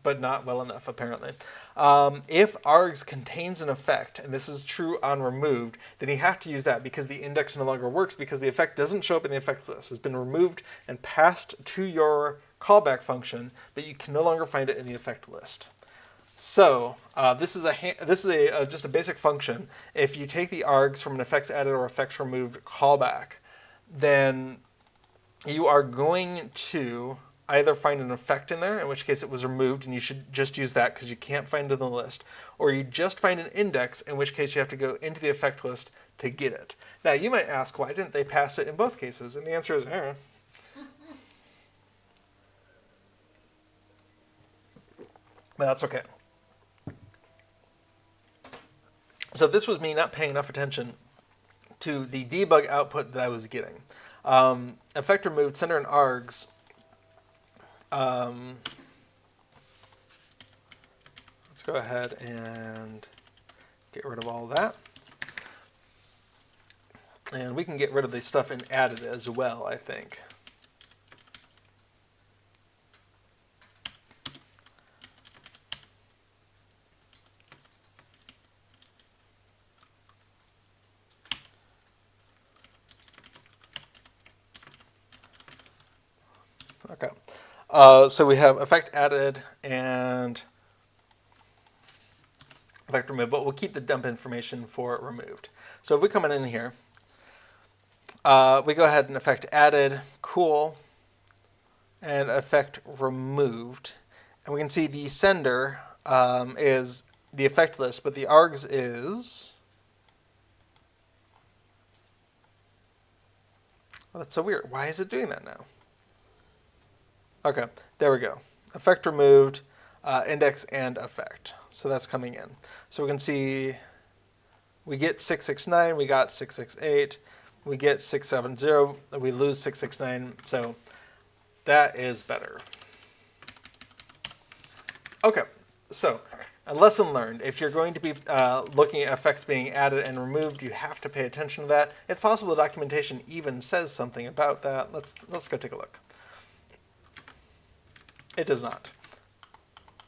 but not well enough, apparently. If args contains an effect, and this is true on removed, then you have to use that because the index no longer works because the effect doesn't show up in the effects list. It's been removed and passed to your callback function, but you can no longer find it in the effect list. So this is just a basic function. If you take the args from an effects added or effects removed callback, then you are going to either find an effect in there, in which case it was removed and you should just use that because you can't find it in the list, or you just find an index, in which case you have to go into the effect list to get it. Now you might ask, why didn't they pass it in both cases? And the answer is, But that's okay. So this was me not paying enough attention to the debug output that I was getting. Effect removed, center and args. Let's go ahead and get rid of all of that. And we can get rid of the stuff in added as well, I think. So we have effect added and effect removed, but we'll keep the dump information for removed. So if we come in here, we go ahead and effect added, cool, and effect removed. And we can see the sender is the effect list, but the args is... Oh, that's so weird. Why is it doing that now? Okay, there we go. Effect removed, index and effect. So that's coming in. So we can see we get 669, we got 668, we get 670, we lose 669. So that is better. Okay, so a lesson learned. If you're going to be looking at effects being added and removed, you have to pay attention to that. It's possible the documentation even says something about that. Let's go take a look. It does not.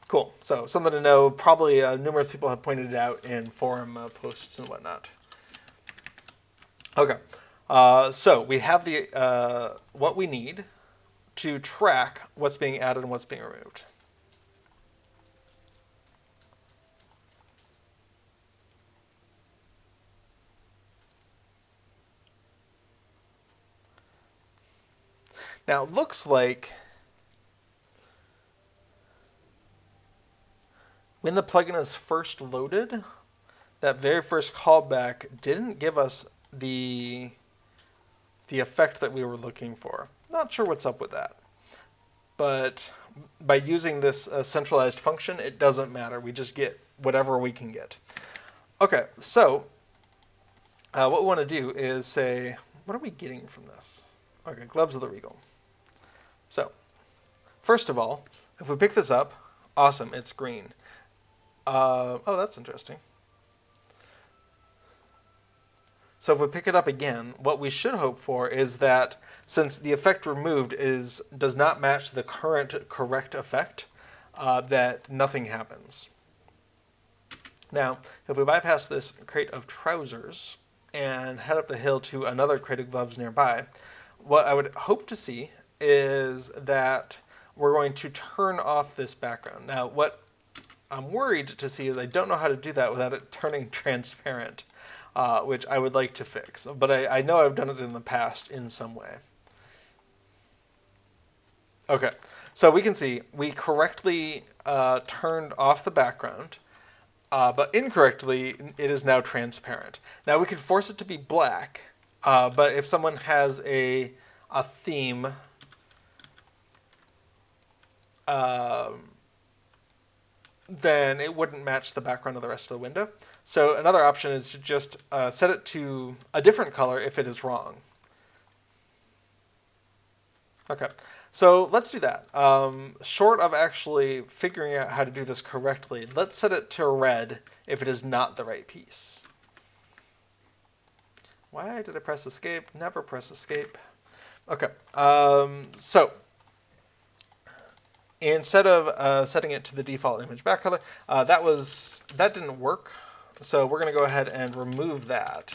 Cool. So something to know. Probably numerous people have pointed it out in forum posts and whatnot. Okay. So we have the what we need to track what's being added and what's being removed. Now it looks like when the plugin is first loaded, that very first callback didn't give us the effect that we were looking for. Not sure what's up with that. But by using this centralized function, it doesn't matter. We just get whatever we can get. Okay, so what we want to do is say, what are we getting from this? Okay, gloves of the regal. So, first of all, if we pick this up, awesome, it's green. Oh, that's interesting. So if we pick it up again, what we should hope for is that since the effect removed does not match the current correct effect, that nothing happens. Now, if we bypass this crate of trousers and head up the hill to another crate of gloves nearby, what I would hope to see is that we're going to turn off this background. Now, what I'm worried to see is I don't know how to do that without it turning transparent, which I would like to fix. But I know I've done it in the past in some way. Okay, so we can see we correctly turned off the background, but incorrectly it is now transparent. Now we could force it to be black, but if someone has a theme, then it wouldn't match the background of the rest of the window. So another option is to just set it to a different color if it is wrong. Okay, so let's do that. Short of actually figuring out how to do this correctly, let's set it to red if it is not the right piece. Why did I press escape? Never press escape. Okay, so instead of setting it to the default image back color, that didn't work. So we're going to go ahead and remove that.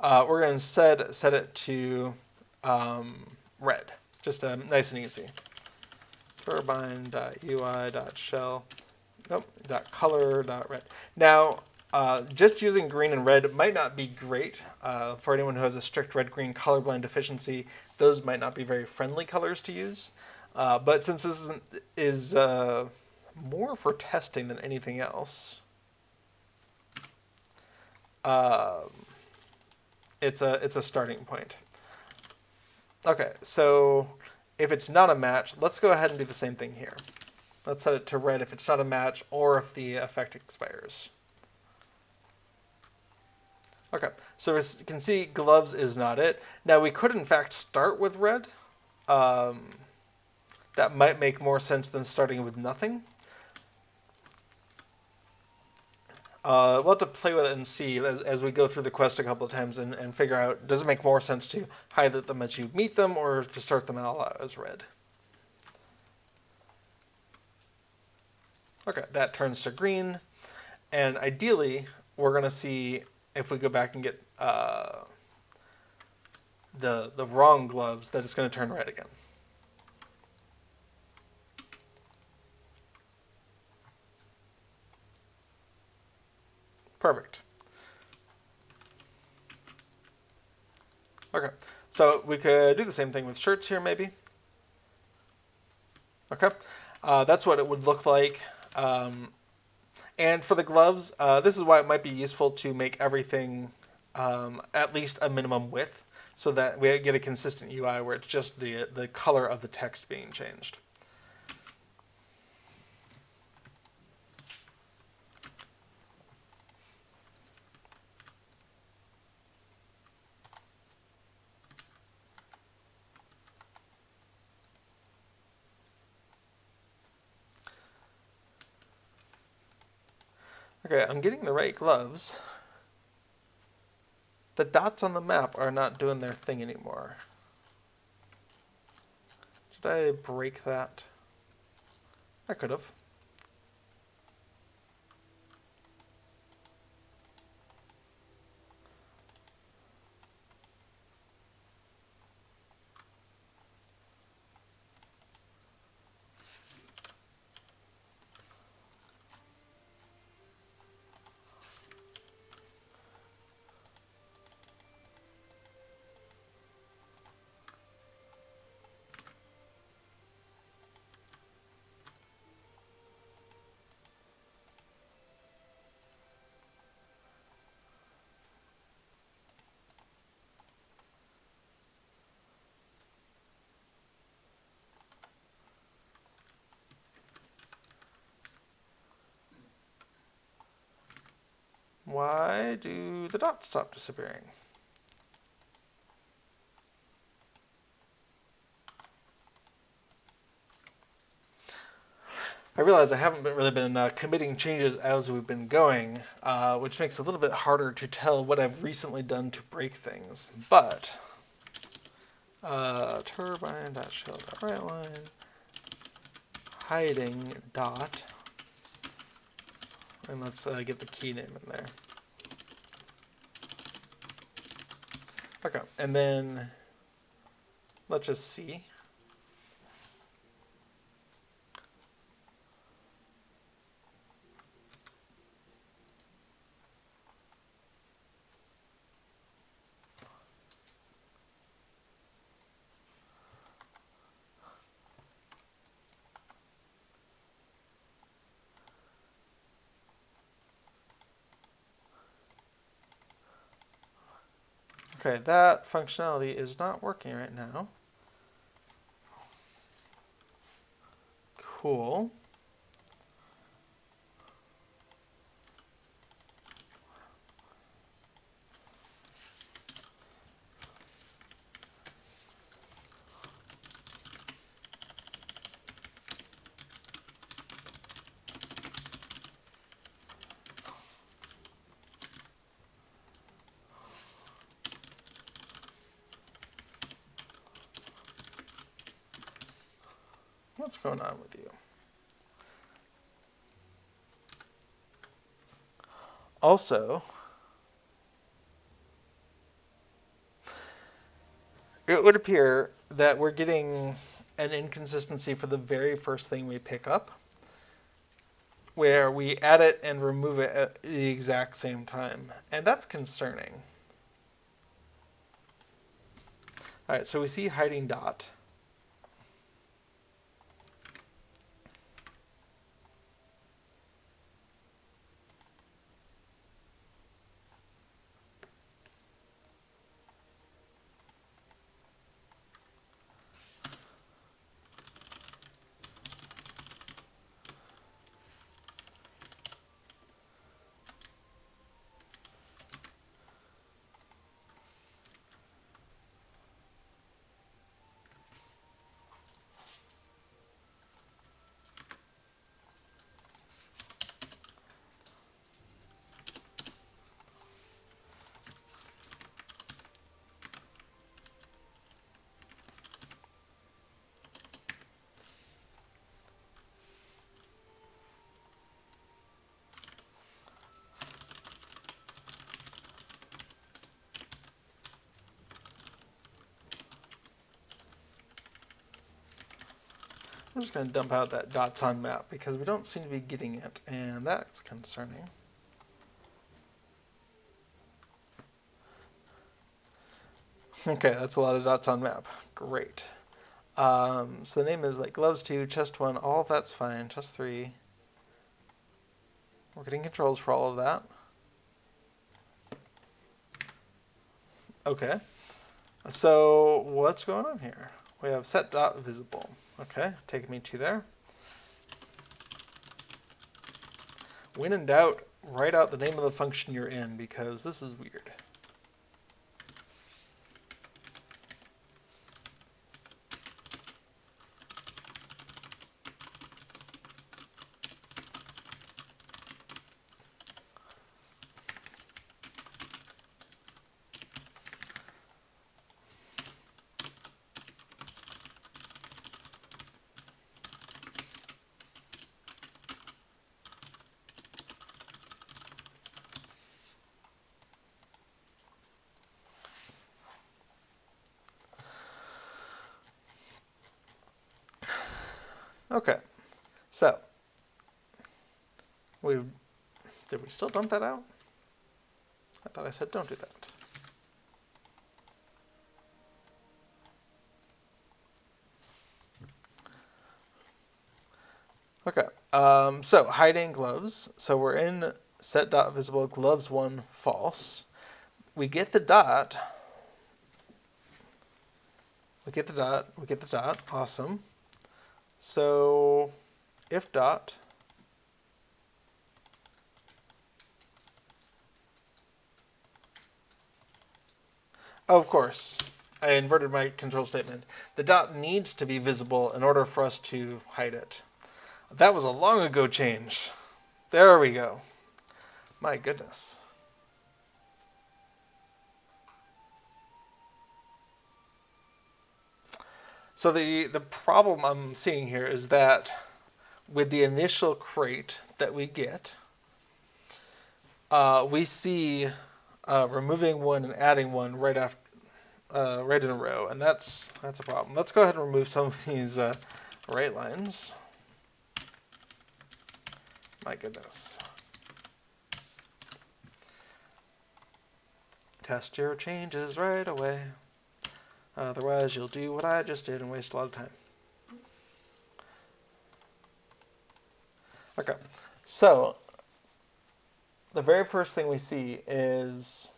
We're going to set it to red, just nice and easy. Turbine.ui.shell, nope, .color.red. Now, just using green and red might not be great for anyone who has a strict red-green colorblind deficiency. Those might not be very friendly colors to use. But since this is more for testing than anything else, it's a starting point. Okay, so if it's not a match, let's go ahead and do the same thing here. Let's set it to red if it's not a match or if the effect expires. Okay, so as you can see, gloves is not it. Now we could in fact start with red. That might make more sense than starting with nothing. We'll have to play with it and see as we go through the quest a couple of times and figure out, does it make more sense to highlight them as you meet them or to start them all out as red? Okay, that turns to green. And ideally, we're going to see if we go back and get the wrong gloves, that it's going to turn red again. Perfect. Okay, so we could do the same thing with shirts here, maybe. Okay, that's what it would look like. And for the gloves, this is why it might be useful to make everything at least a minimum width, so that we get a consistent UI where it's just the color of the text being changed. Okay, I'm getting the right gloves. The dots on the map are not doing their thing anymore. Did I break that? I could have. Why do the dots stop disappearing? I realize I haven't really been committing changes as we've been going, which makes it a little bit harder to tell what I've recently done to break things. But turbine.shell.writeLine hiding dot, and let's get the key name in there. Okay, and then let's just see. Okay, that functionality is not working right now. Cool. What's going on with you? Also, it would appear that we're getting an inconsistency for the very first thing we pick up, where we add it and remove it at the exact same time. And that's concerning. All right, so we see hiding dot. I'm just going to dump out that dots on map because we don't seem to be getting it, and that's concerning. Okay, that's a lot of dots on map. Great. So the name is like gloves 2, chest 1, all of that's fine. Chest 3. We're getting controls for all of that. Okay. So what's going on here? We have set dot visible. Okay, taking me to there. When in doubt, write out the name of the function you're in because this is weird. Okay, so did we still dump that out? I thought I said don't do that. Okay, so hiding gloves. So we're in set dot visible gloves 1 false. We get the dot. We get the dot. We get the dot. Awesome. So if dot oh, of course, I inverted my control statement. The dot needs to be visible in order for us to hide it. That was a long ago change. There we go. My goodness. So the problem I'm seeing here is that with the initial crate that we get, we see removing 1 and adding 1 right after, right in a row, and that's a problem. Let's go ahead and remove some of these right lines. My goodness. Test your changes right away. Otherwise, you'll do what I just did and waste a lot of time. Okay, so the very first thing we see is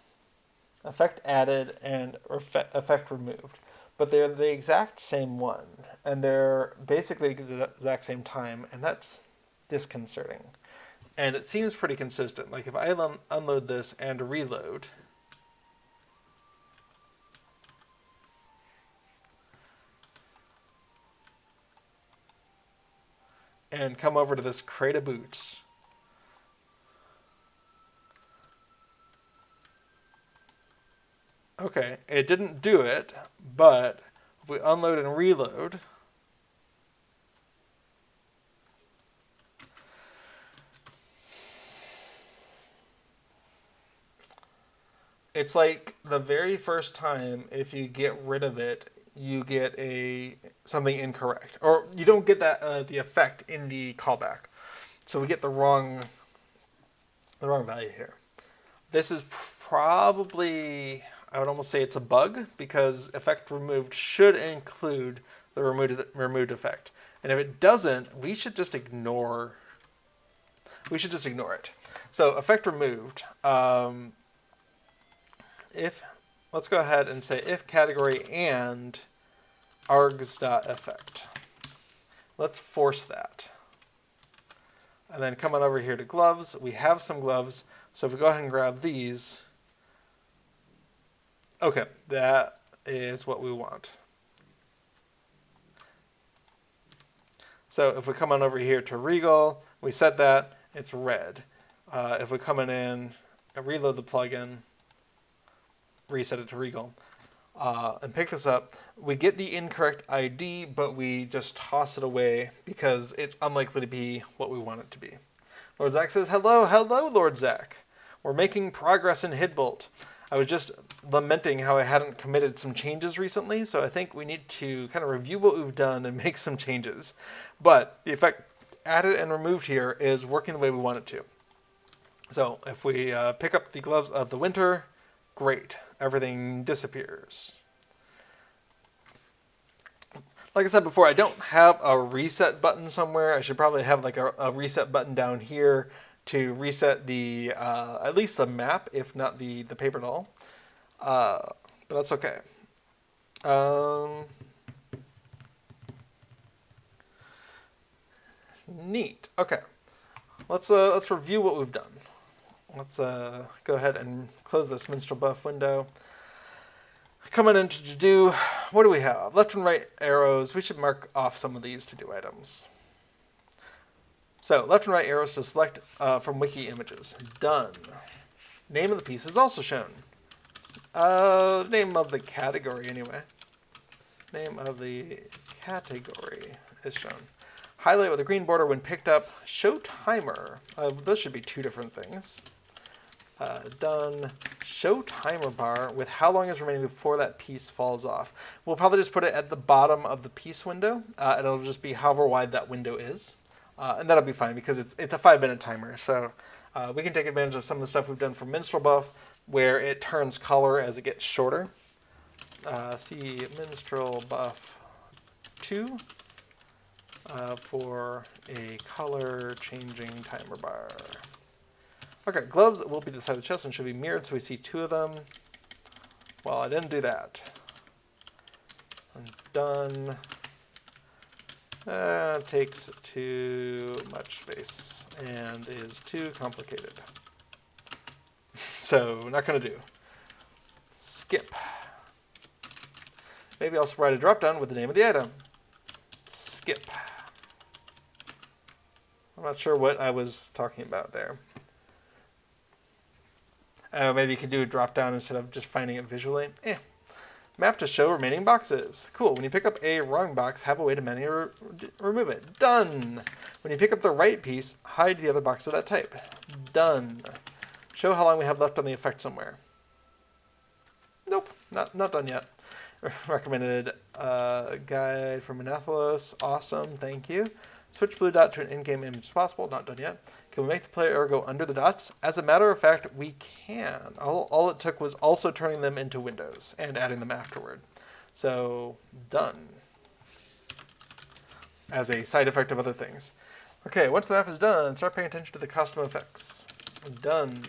effect added and effect removed. But they're the exact same one, and they're basically the exact same time, and that's disconcerting. And it seems pretty consistent. Like if I unload this and reload, and come over to this crate of boots. Okay, it didn't do it, but if we unload and reload, it's like the very first time if you get rid of it, you get something incorrect, or you don't get that the effect in the callback. So we get the wrong value here. This is probably, I would almost say it's a bug, because effect removed should include the removed effect. And if it doesn't, we should just ignore it. So effect removed, let's go ahead and say if category and args.effect. Let's force that. And then come on over here to gloves. We have some gloves. So if we go ahead and grab these, okay, that is what we want. So if we come on over here to Regal, we set that, it's red. If we come in and reload the plugin, reset it to Regal, and pick this up, we get the incorrect ID, but we just toss it away because it's unlikely to be what we want it to be. Lord Zach says, hello, Lord Zach. We're making progress in Hytbold. I was just lamenting how I hadn't committed some changes recently, so I think we need to kind of review what we've done and make some changes. But the effect added and removed here is working the way we want it to. So if we pick up the gloves of the winter, great, everything disappears. Like I said before, I don't have a reset button somewhere. I should probably have like a reset button down here to reset the at least the map, if not the paper doll. But that's okay. Neat. Okay, let's review what we've done. Let's go ahead and close this minstrel buff window. Coming in to do, what do we have? Left and right arrows. We should mark off some of these to do items. So left and right arrows to select from wiki images. Done. Name of the piece is also shown. Name of the category anyway. Name of the category is shown. Highlight with a green border when picked up. Show timer. Those should be two different things. Done. Show timer bar with how long is remaining before that piece falls off. We'll probably just put it at the bottom of the piece window, and it'll just be however wide that window is. And that'll be fine because it's a 5-minute timer. So we can take advantage of some of the stuff we've done for Minstrel Buff where it turns color as it gets shorter. See Minstrel Buff 2 for a color changing timer bar. Okay, gloves will be the side of the chest and should be mirrored so we see two of them. Well, I didn't do that. I'm done. Takes too much space and is too complicated. So, not going to do. Skip. Maybe I'll write a drop-down with the name of the item. Skip. I'm not sure what I was talking about there. Maybe you could do a drop-down instead of just finding it visually. Map to show remaining boxes. Cool. When you pick up a wrong box, have a way to manually remove it. Done. When you pick up the right piece, hide the other box of that type. Done. Show how long we have left on the effect somewhere. Nope. Not done yet. Recommended guide from Anathalos. Awesome. Thank you. Switch blue dot to an in-game image as possible. Not done yet. Can we make the player go under the dots? As a matter of fact, we can. All it took was also turning them into windows and adding them afterward. So, done. As a side effect of other things. Okay, once the map is done, start paying attention to the custom effects. Done.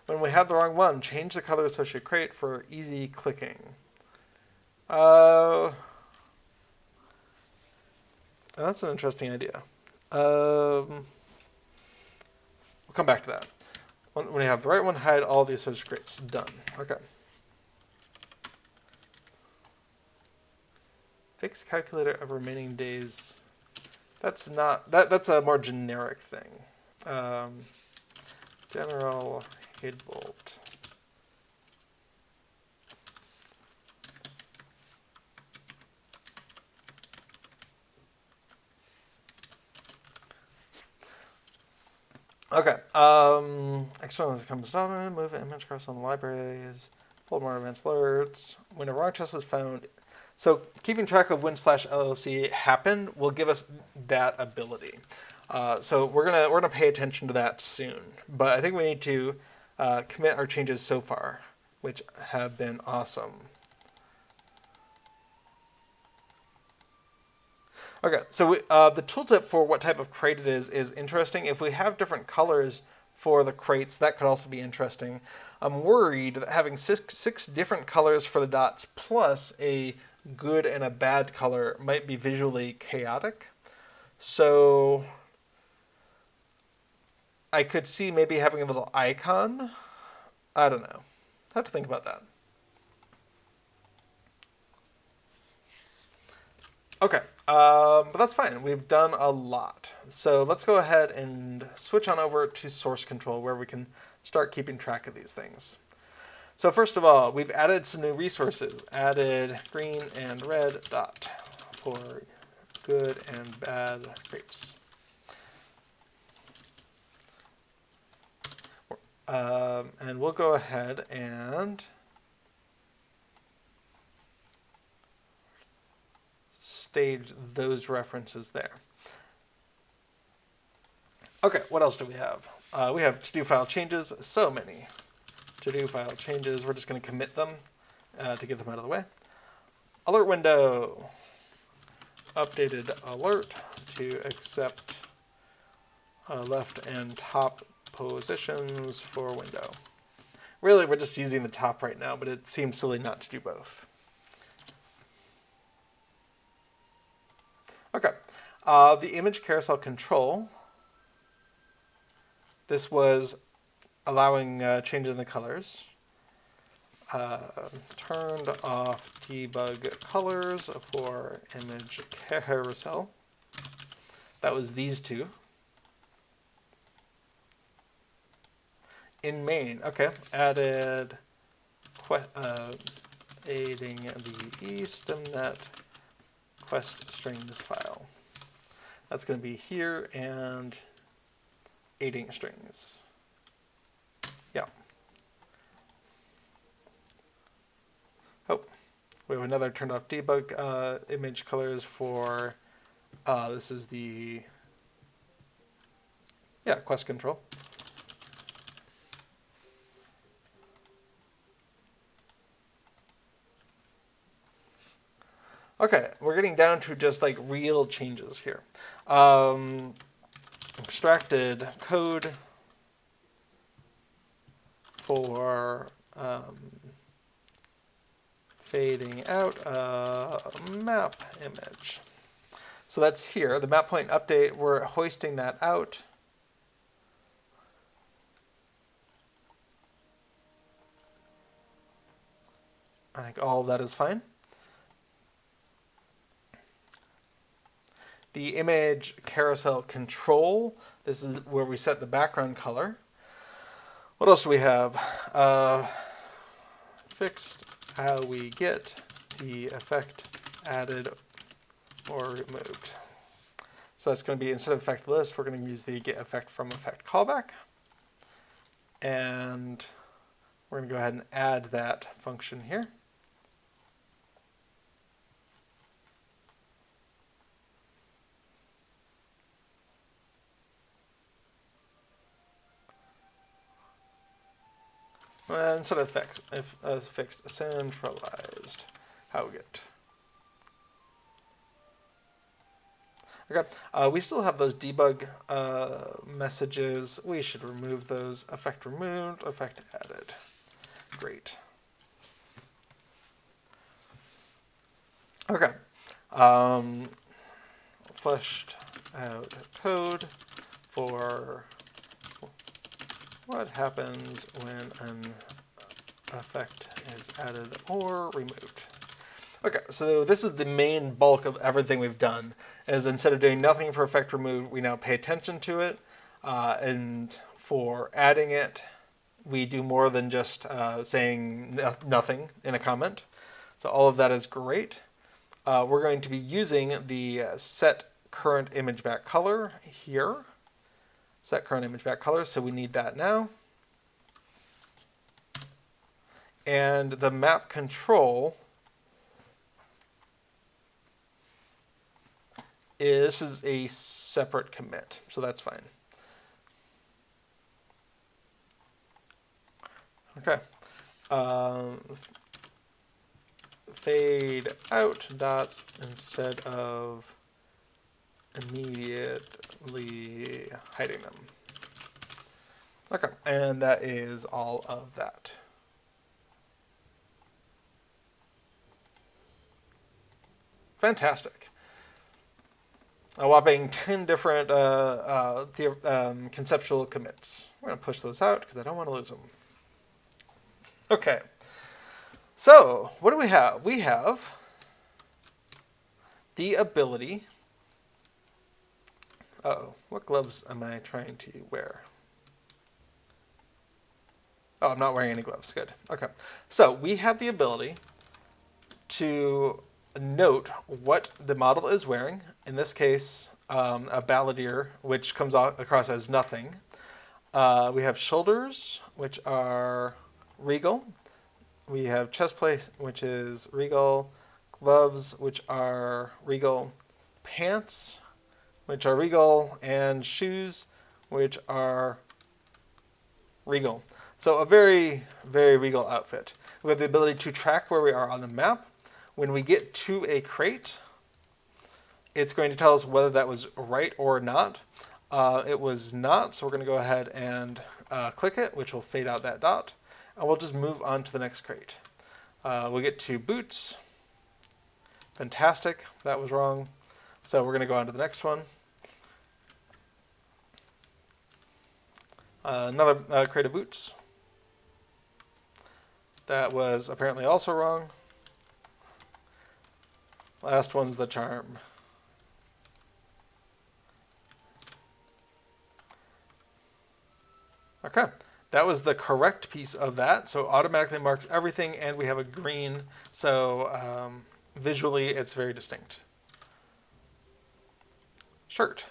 When we have the wrong one, change the color associated crate for easy clicking. That's an interesting idea. We'll come back to that. When you have the right one, hide all the associated crates. Done. Okay. Fix calculator of remaining days. That's not that's a more generic thing. General Hytbold. Okay. External comes down, move image across on the libraries, pull more advanced alerts. When a wrong chest is found, so keeping track of when /LLC happened will give us that ability. So we're gonna pay attention to that soon. But I think we need to commit our changes so far, which have been awesome. Okay, so the tooltip for what type of crate it is interesting. If we have different colors for the crates, that could also be interesting. I'm worried that having six different colors for the dots plus a good and a bad color might be visually chaotic. So I could see maybe having a little icon. I don't know. I have to think about that. Okay, but that's fine. We've done a lot. So let's go ahead and switch on over to source control where we can start keeping track of these things. So first of all, we've added some new resources. Added green and red dot for good and bad crates. And we'll go ahead and stage those references there. Okay, what else do we have? We have to-do file changes, so many to-do file changes. We're just going to commit them to get them out of the way. Alert window, updated alert to accept left and top positions for window. Really, we're just using the top right now, but it seems silly not to do both. Okay, the image carousel control. This was allowing change in the colors. Turned off debug colors for image carousel. That was these two. In main, okay, added aiding the eStemnet quest strings file. That's going to be here and aiding strings. Yeah. Oh, we have another turned off debug image colors for, this is the, quest control. Okay, we're getting down to just like real changes here. Extracted code for fading out a map image. So that's here, the map point update, we're hoisting that out. I think all of that is fine. The image carousel control, this is where we set the background color. What else do we have? Fixed how we get the effect added or removed. So that's going to be, instead of effect list, we're going to use the get effect from effect callback. And we're going to go ahead and add that function here. And instead of fixed centralized how get. Okay, we still have those debug messages. We should remove those. Effect removed, effect added. Great. Okay. Fleshed out code for what happens when an effect is added or removed. Okay, so this is the main bulk of everything we've done, is instead of doing nothing for effect removed, we now pay attention to it, and for adding it, we do more than just saying nothing in a comment. So all of that is great. We're going to be using the set current image back color here. Set current image back color, so we need that now. And the map control this is a separate commit, so that's fine. Okay. Fade out dots instead of immediately hiding them. Okay, and that is all of that. Fantastic. A whopping 10 different conceptual commits. We're going to push those out because I don't want to lose them. Okay. So, what do we have? We have the ability. Uh-oh, what gloves am I trying to wear? Oh, I'm not wearing any gloves. Good. Okay. So, we have the ability to note what the model is wearing. In this case, a balladeer, which comes across as nothing. We have shoulders, which are regal. We have chest plate, which is regal. gloves, which are Regal, pants, which are Regal, and shoes, which are Regal. So a very, very Regal outfit. We have the ability to track where we are on the map. When we get to a crate, it's going to tell us whether that was right or not. It was not, so we're going to go ahead and click it, which will fade out that dot, and we'll just move on to the next crate. We'll get to boots. Fantastic, that was wrong. So we're going to go on to the next one. Another crate of boots. That was apparently also wrong. Last one's the charm. Okay, that was the correct piece of that. So automatically marks everything, and we have a green. So visually, it's very distinct. Shirt.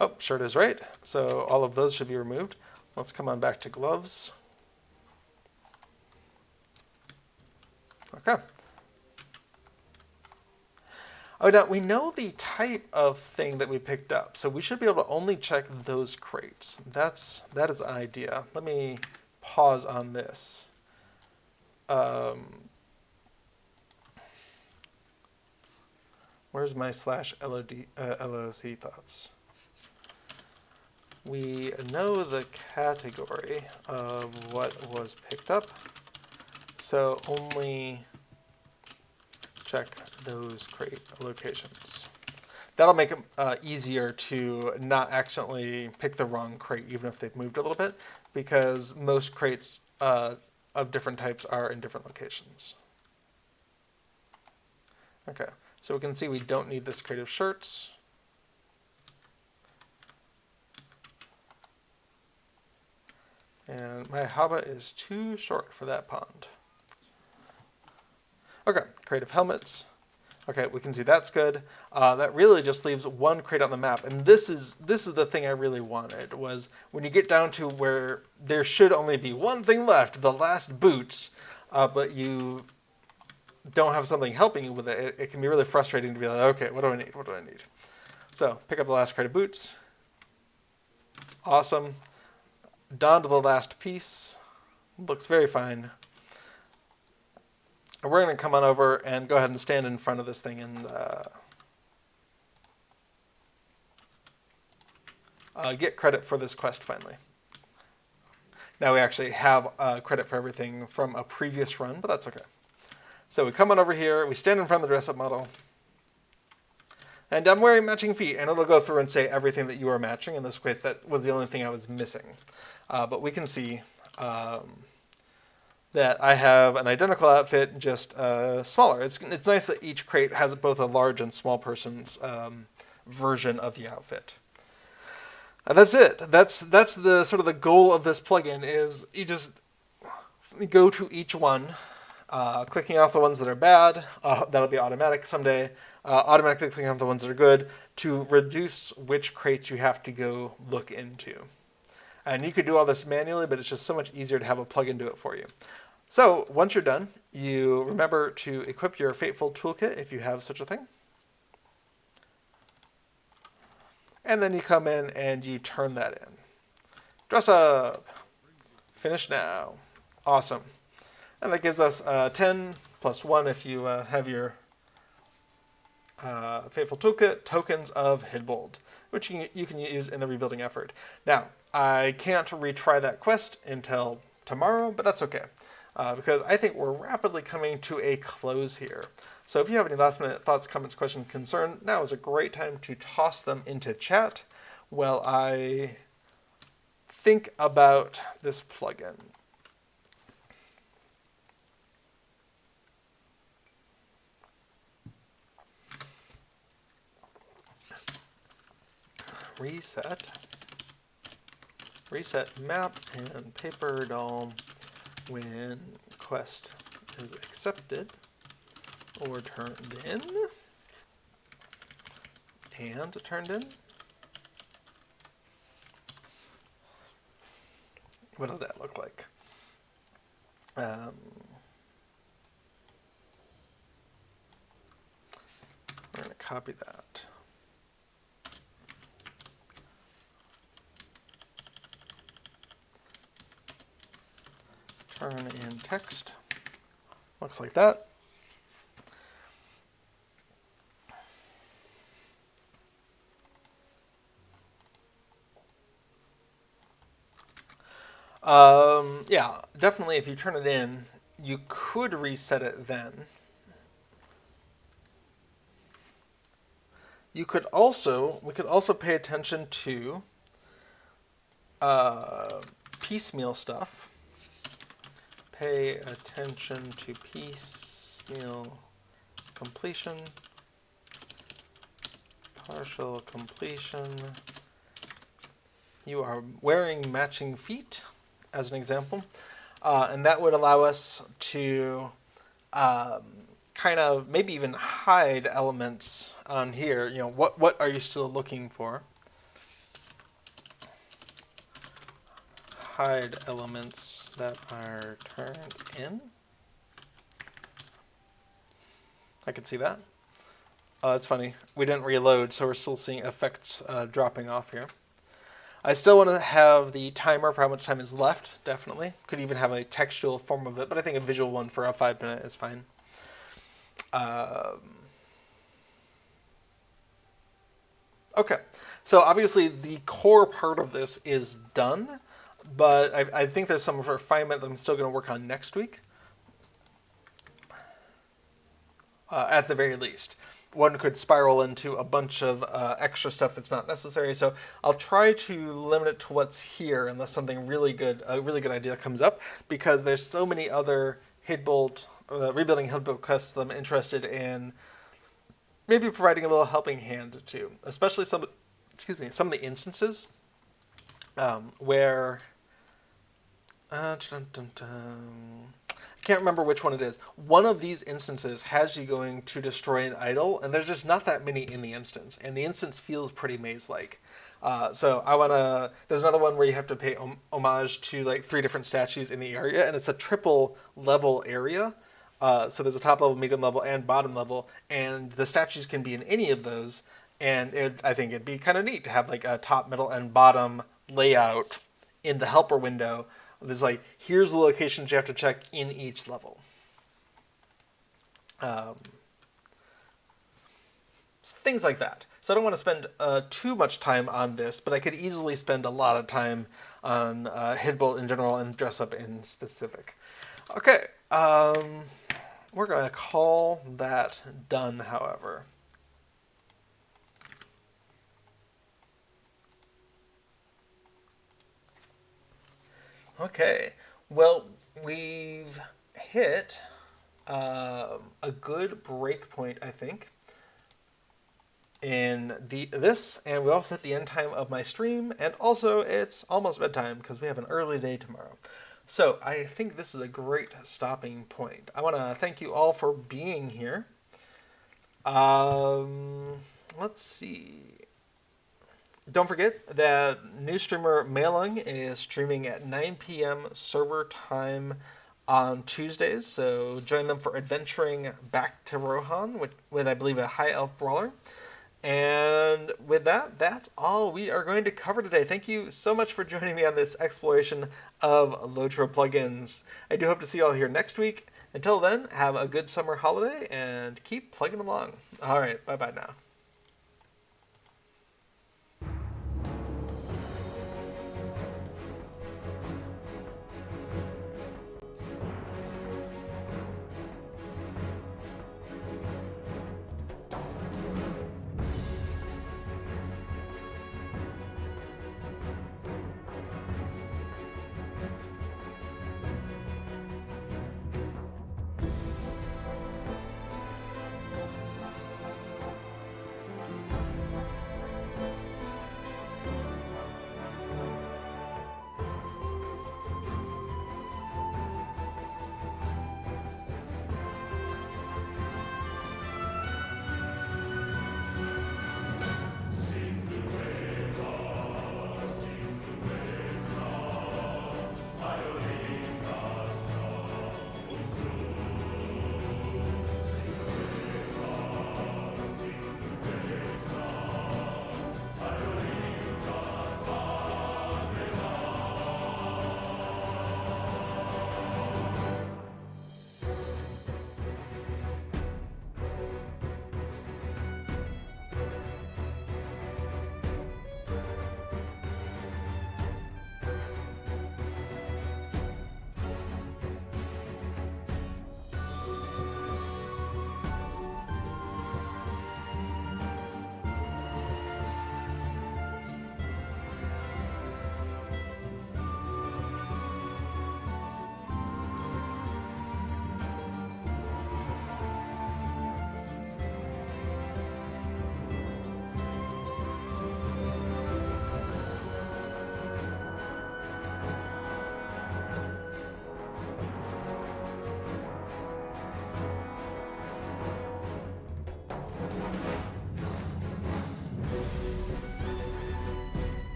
Oh, shirt is right. So all of those should be removed. Let's come on back to gloves. Okay. Oh, now we know the type of thing that we picked up, so we should be able to only check those crates. That is an idea. Let me pause on this. Where's my /LOC thoughts? We know the category of what was picked up, so only check those crate locations. That'll make it easier to not accidentally pick the wrong crate, even if they've moved a little bit, because most crates of different types are in different locations. Okay, so we can see we don't need this crate of shirts. And my haba is too short for that pond. Okay, crate of helmets. Okay, we can see that's good. That really just leaves one crate on the map, and this is the thing I really wanted, was when you get down to where there should only be one thing left, the last boots, but you don't have something helping you with it. It can be really frustrating to be like, okay, what do I need? What do I need? So pick up the last crate of boots. Awesome. Down to the last piece. Looks very fine. And we're going to come on over and go ahead and stand in front of this thing and get credit for this quest finally. Now we actually have credit for everything from a previous run, but that's okay. So we come on over here, we stand in front of the dress-up model, and I'm wearing matching feet, and it'll go through and say everything that you are matching. In this case, that was the only thing I was missing. But we can see that I have an identical outfit, just smaller. It's nice that each crate has both a large and small person's version of the outfit. And that's it. That's the sort of the goal of this plugin, is you just go to each one, clicking off the ones that are bad. That'll be automatic someday. Automatically clicking off the ones that are good to reduce which crates you have to go look into. And you could do all this manually, but it's just so much easier to have a plugin do it for you. So once you're done, you remember to equip your Fateful Toolkit if you have such a thing. And then you come in and you turn that in. Dress up. Finish now. Awesome. And that gives us 10 plus 1 if you have your Fateful Toolkit, tokens of Hytbold, which you can use in the rebuilding effort. Now, I can't retry that quest until tomorrow, but that's okay, because I think we're rapidly coming to a close here. So if you have any last minute thoughts, comments, questions, concern, now is a great time to toss them into chat while I think about this plugin. Reset map and paper doll when quest is accepted or turned in. And turned in. What does that look like? copy that. Turn in text. Looks like that. Yeah, definitely if you turn it in, you could reset it then. We could also pay attention to piecemeal stuff. Pay attention to piecemeal completion, partial completion. You are wearing matching feet, as an example, and that would allow us to kind of maybe even hide elements on here. You know, what are you still looking for? Hide elements that are turned in. I can see that. It's funny. We didn't reload, so we're still seeing effects dropping off here. I still want to have the timer for how much time is left, definitely. Could even have a textual form of it, but I think a visual one for a 5-minute is fine. Okay, so obviously the core part of this is done, but I think there's some refinement that I'm still going to work on next week, at the very least. One could spiral into a bunch of extra stuff that's not necessary. So I'll try to limit it to what's here unless something really good, a really good idea comes up, because there's so many other Hytbold, rebuilding Hytbold quests that I'm interested in maybe providing a little helping hand to, especially some of the instances where I can't remember which one it is. One of these instances has you going to destroy an idol, and there's just not that many in the instance, and the instance feels pretty maze-like. So I want to. There's another one where you have to pay homage to like 3 different statues in the area, and it's a triple level area. So there's a top level, medium level, and bottom level, and the statues can be in any of those. And I think it'd be kind of neat to have like a top, middle, and bottom layout in the helper window. There's like, here's the locations you have to check in each level. Things like that. So I don't want to spend too much time on this, but I could easily spend a lot of time on Hytbold in general and dress up in specific. Okay, we're going to call that done, however. Okay, well, we've hit a good break point, I think, in this, and we also hit the end time of my stream, and also it's almost bedtime because we have an early day tomorrow. So I think this is a great stopping point. I want to thank you all for being here. Let's see. Don't forget that new streamer Mailing is streaming at 9 p.m. server time on Tuesdays, so join them for adventuring back to Rohan with I believe, a High Elf Brawler. And with that, that's all we are going to cover today. Thank you so much for joining me on this exploration of LOTRO plugins. I do hope to see you all here next week. Until then, have a good summer holiday and keep plugging along. All right, bye-bye now.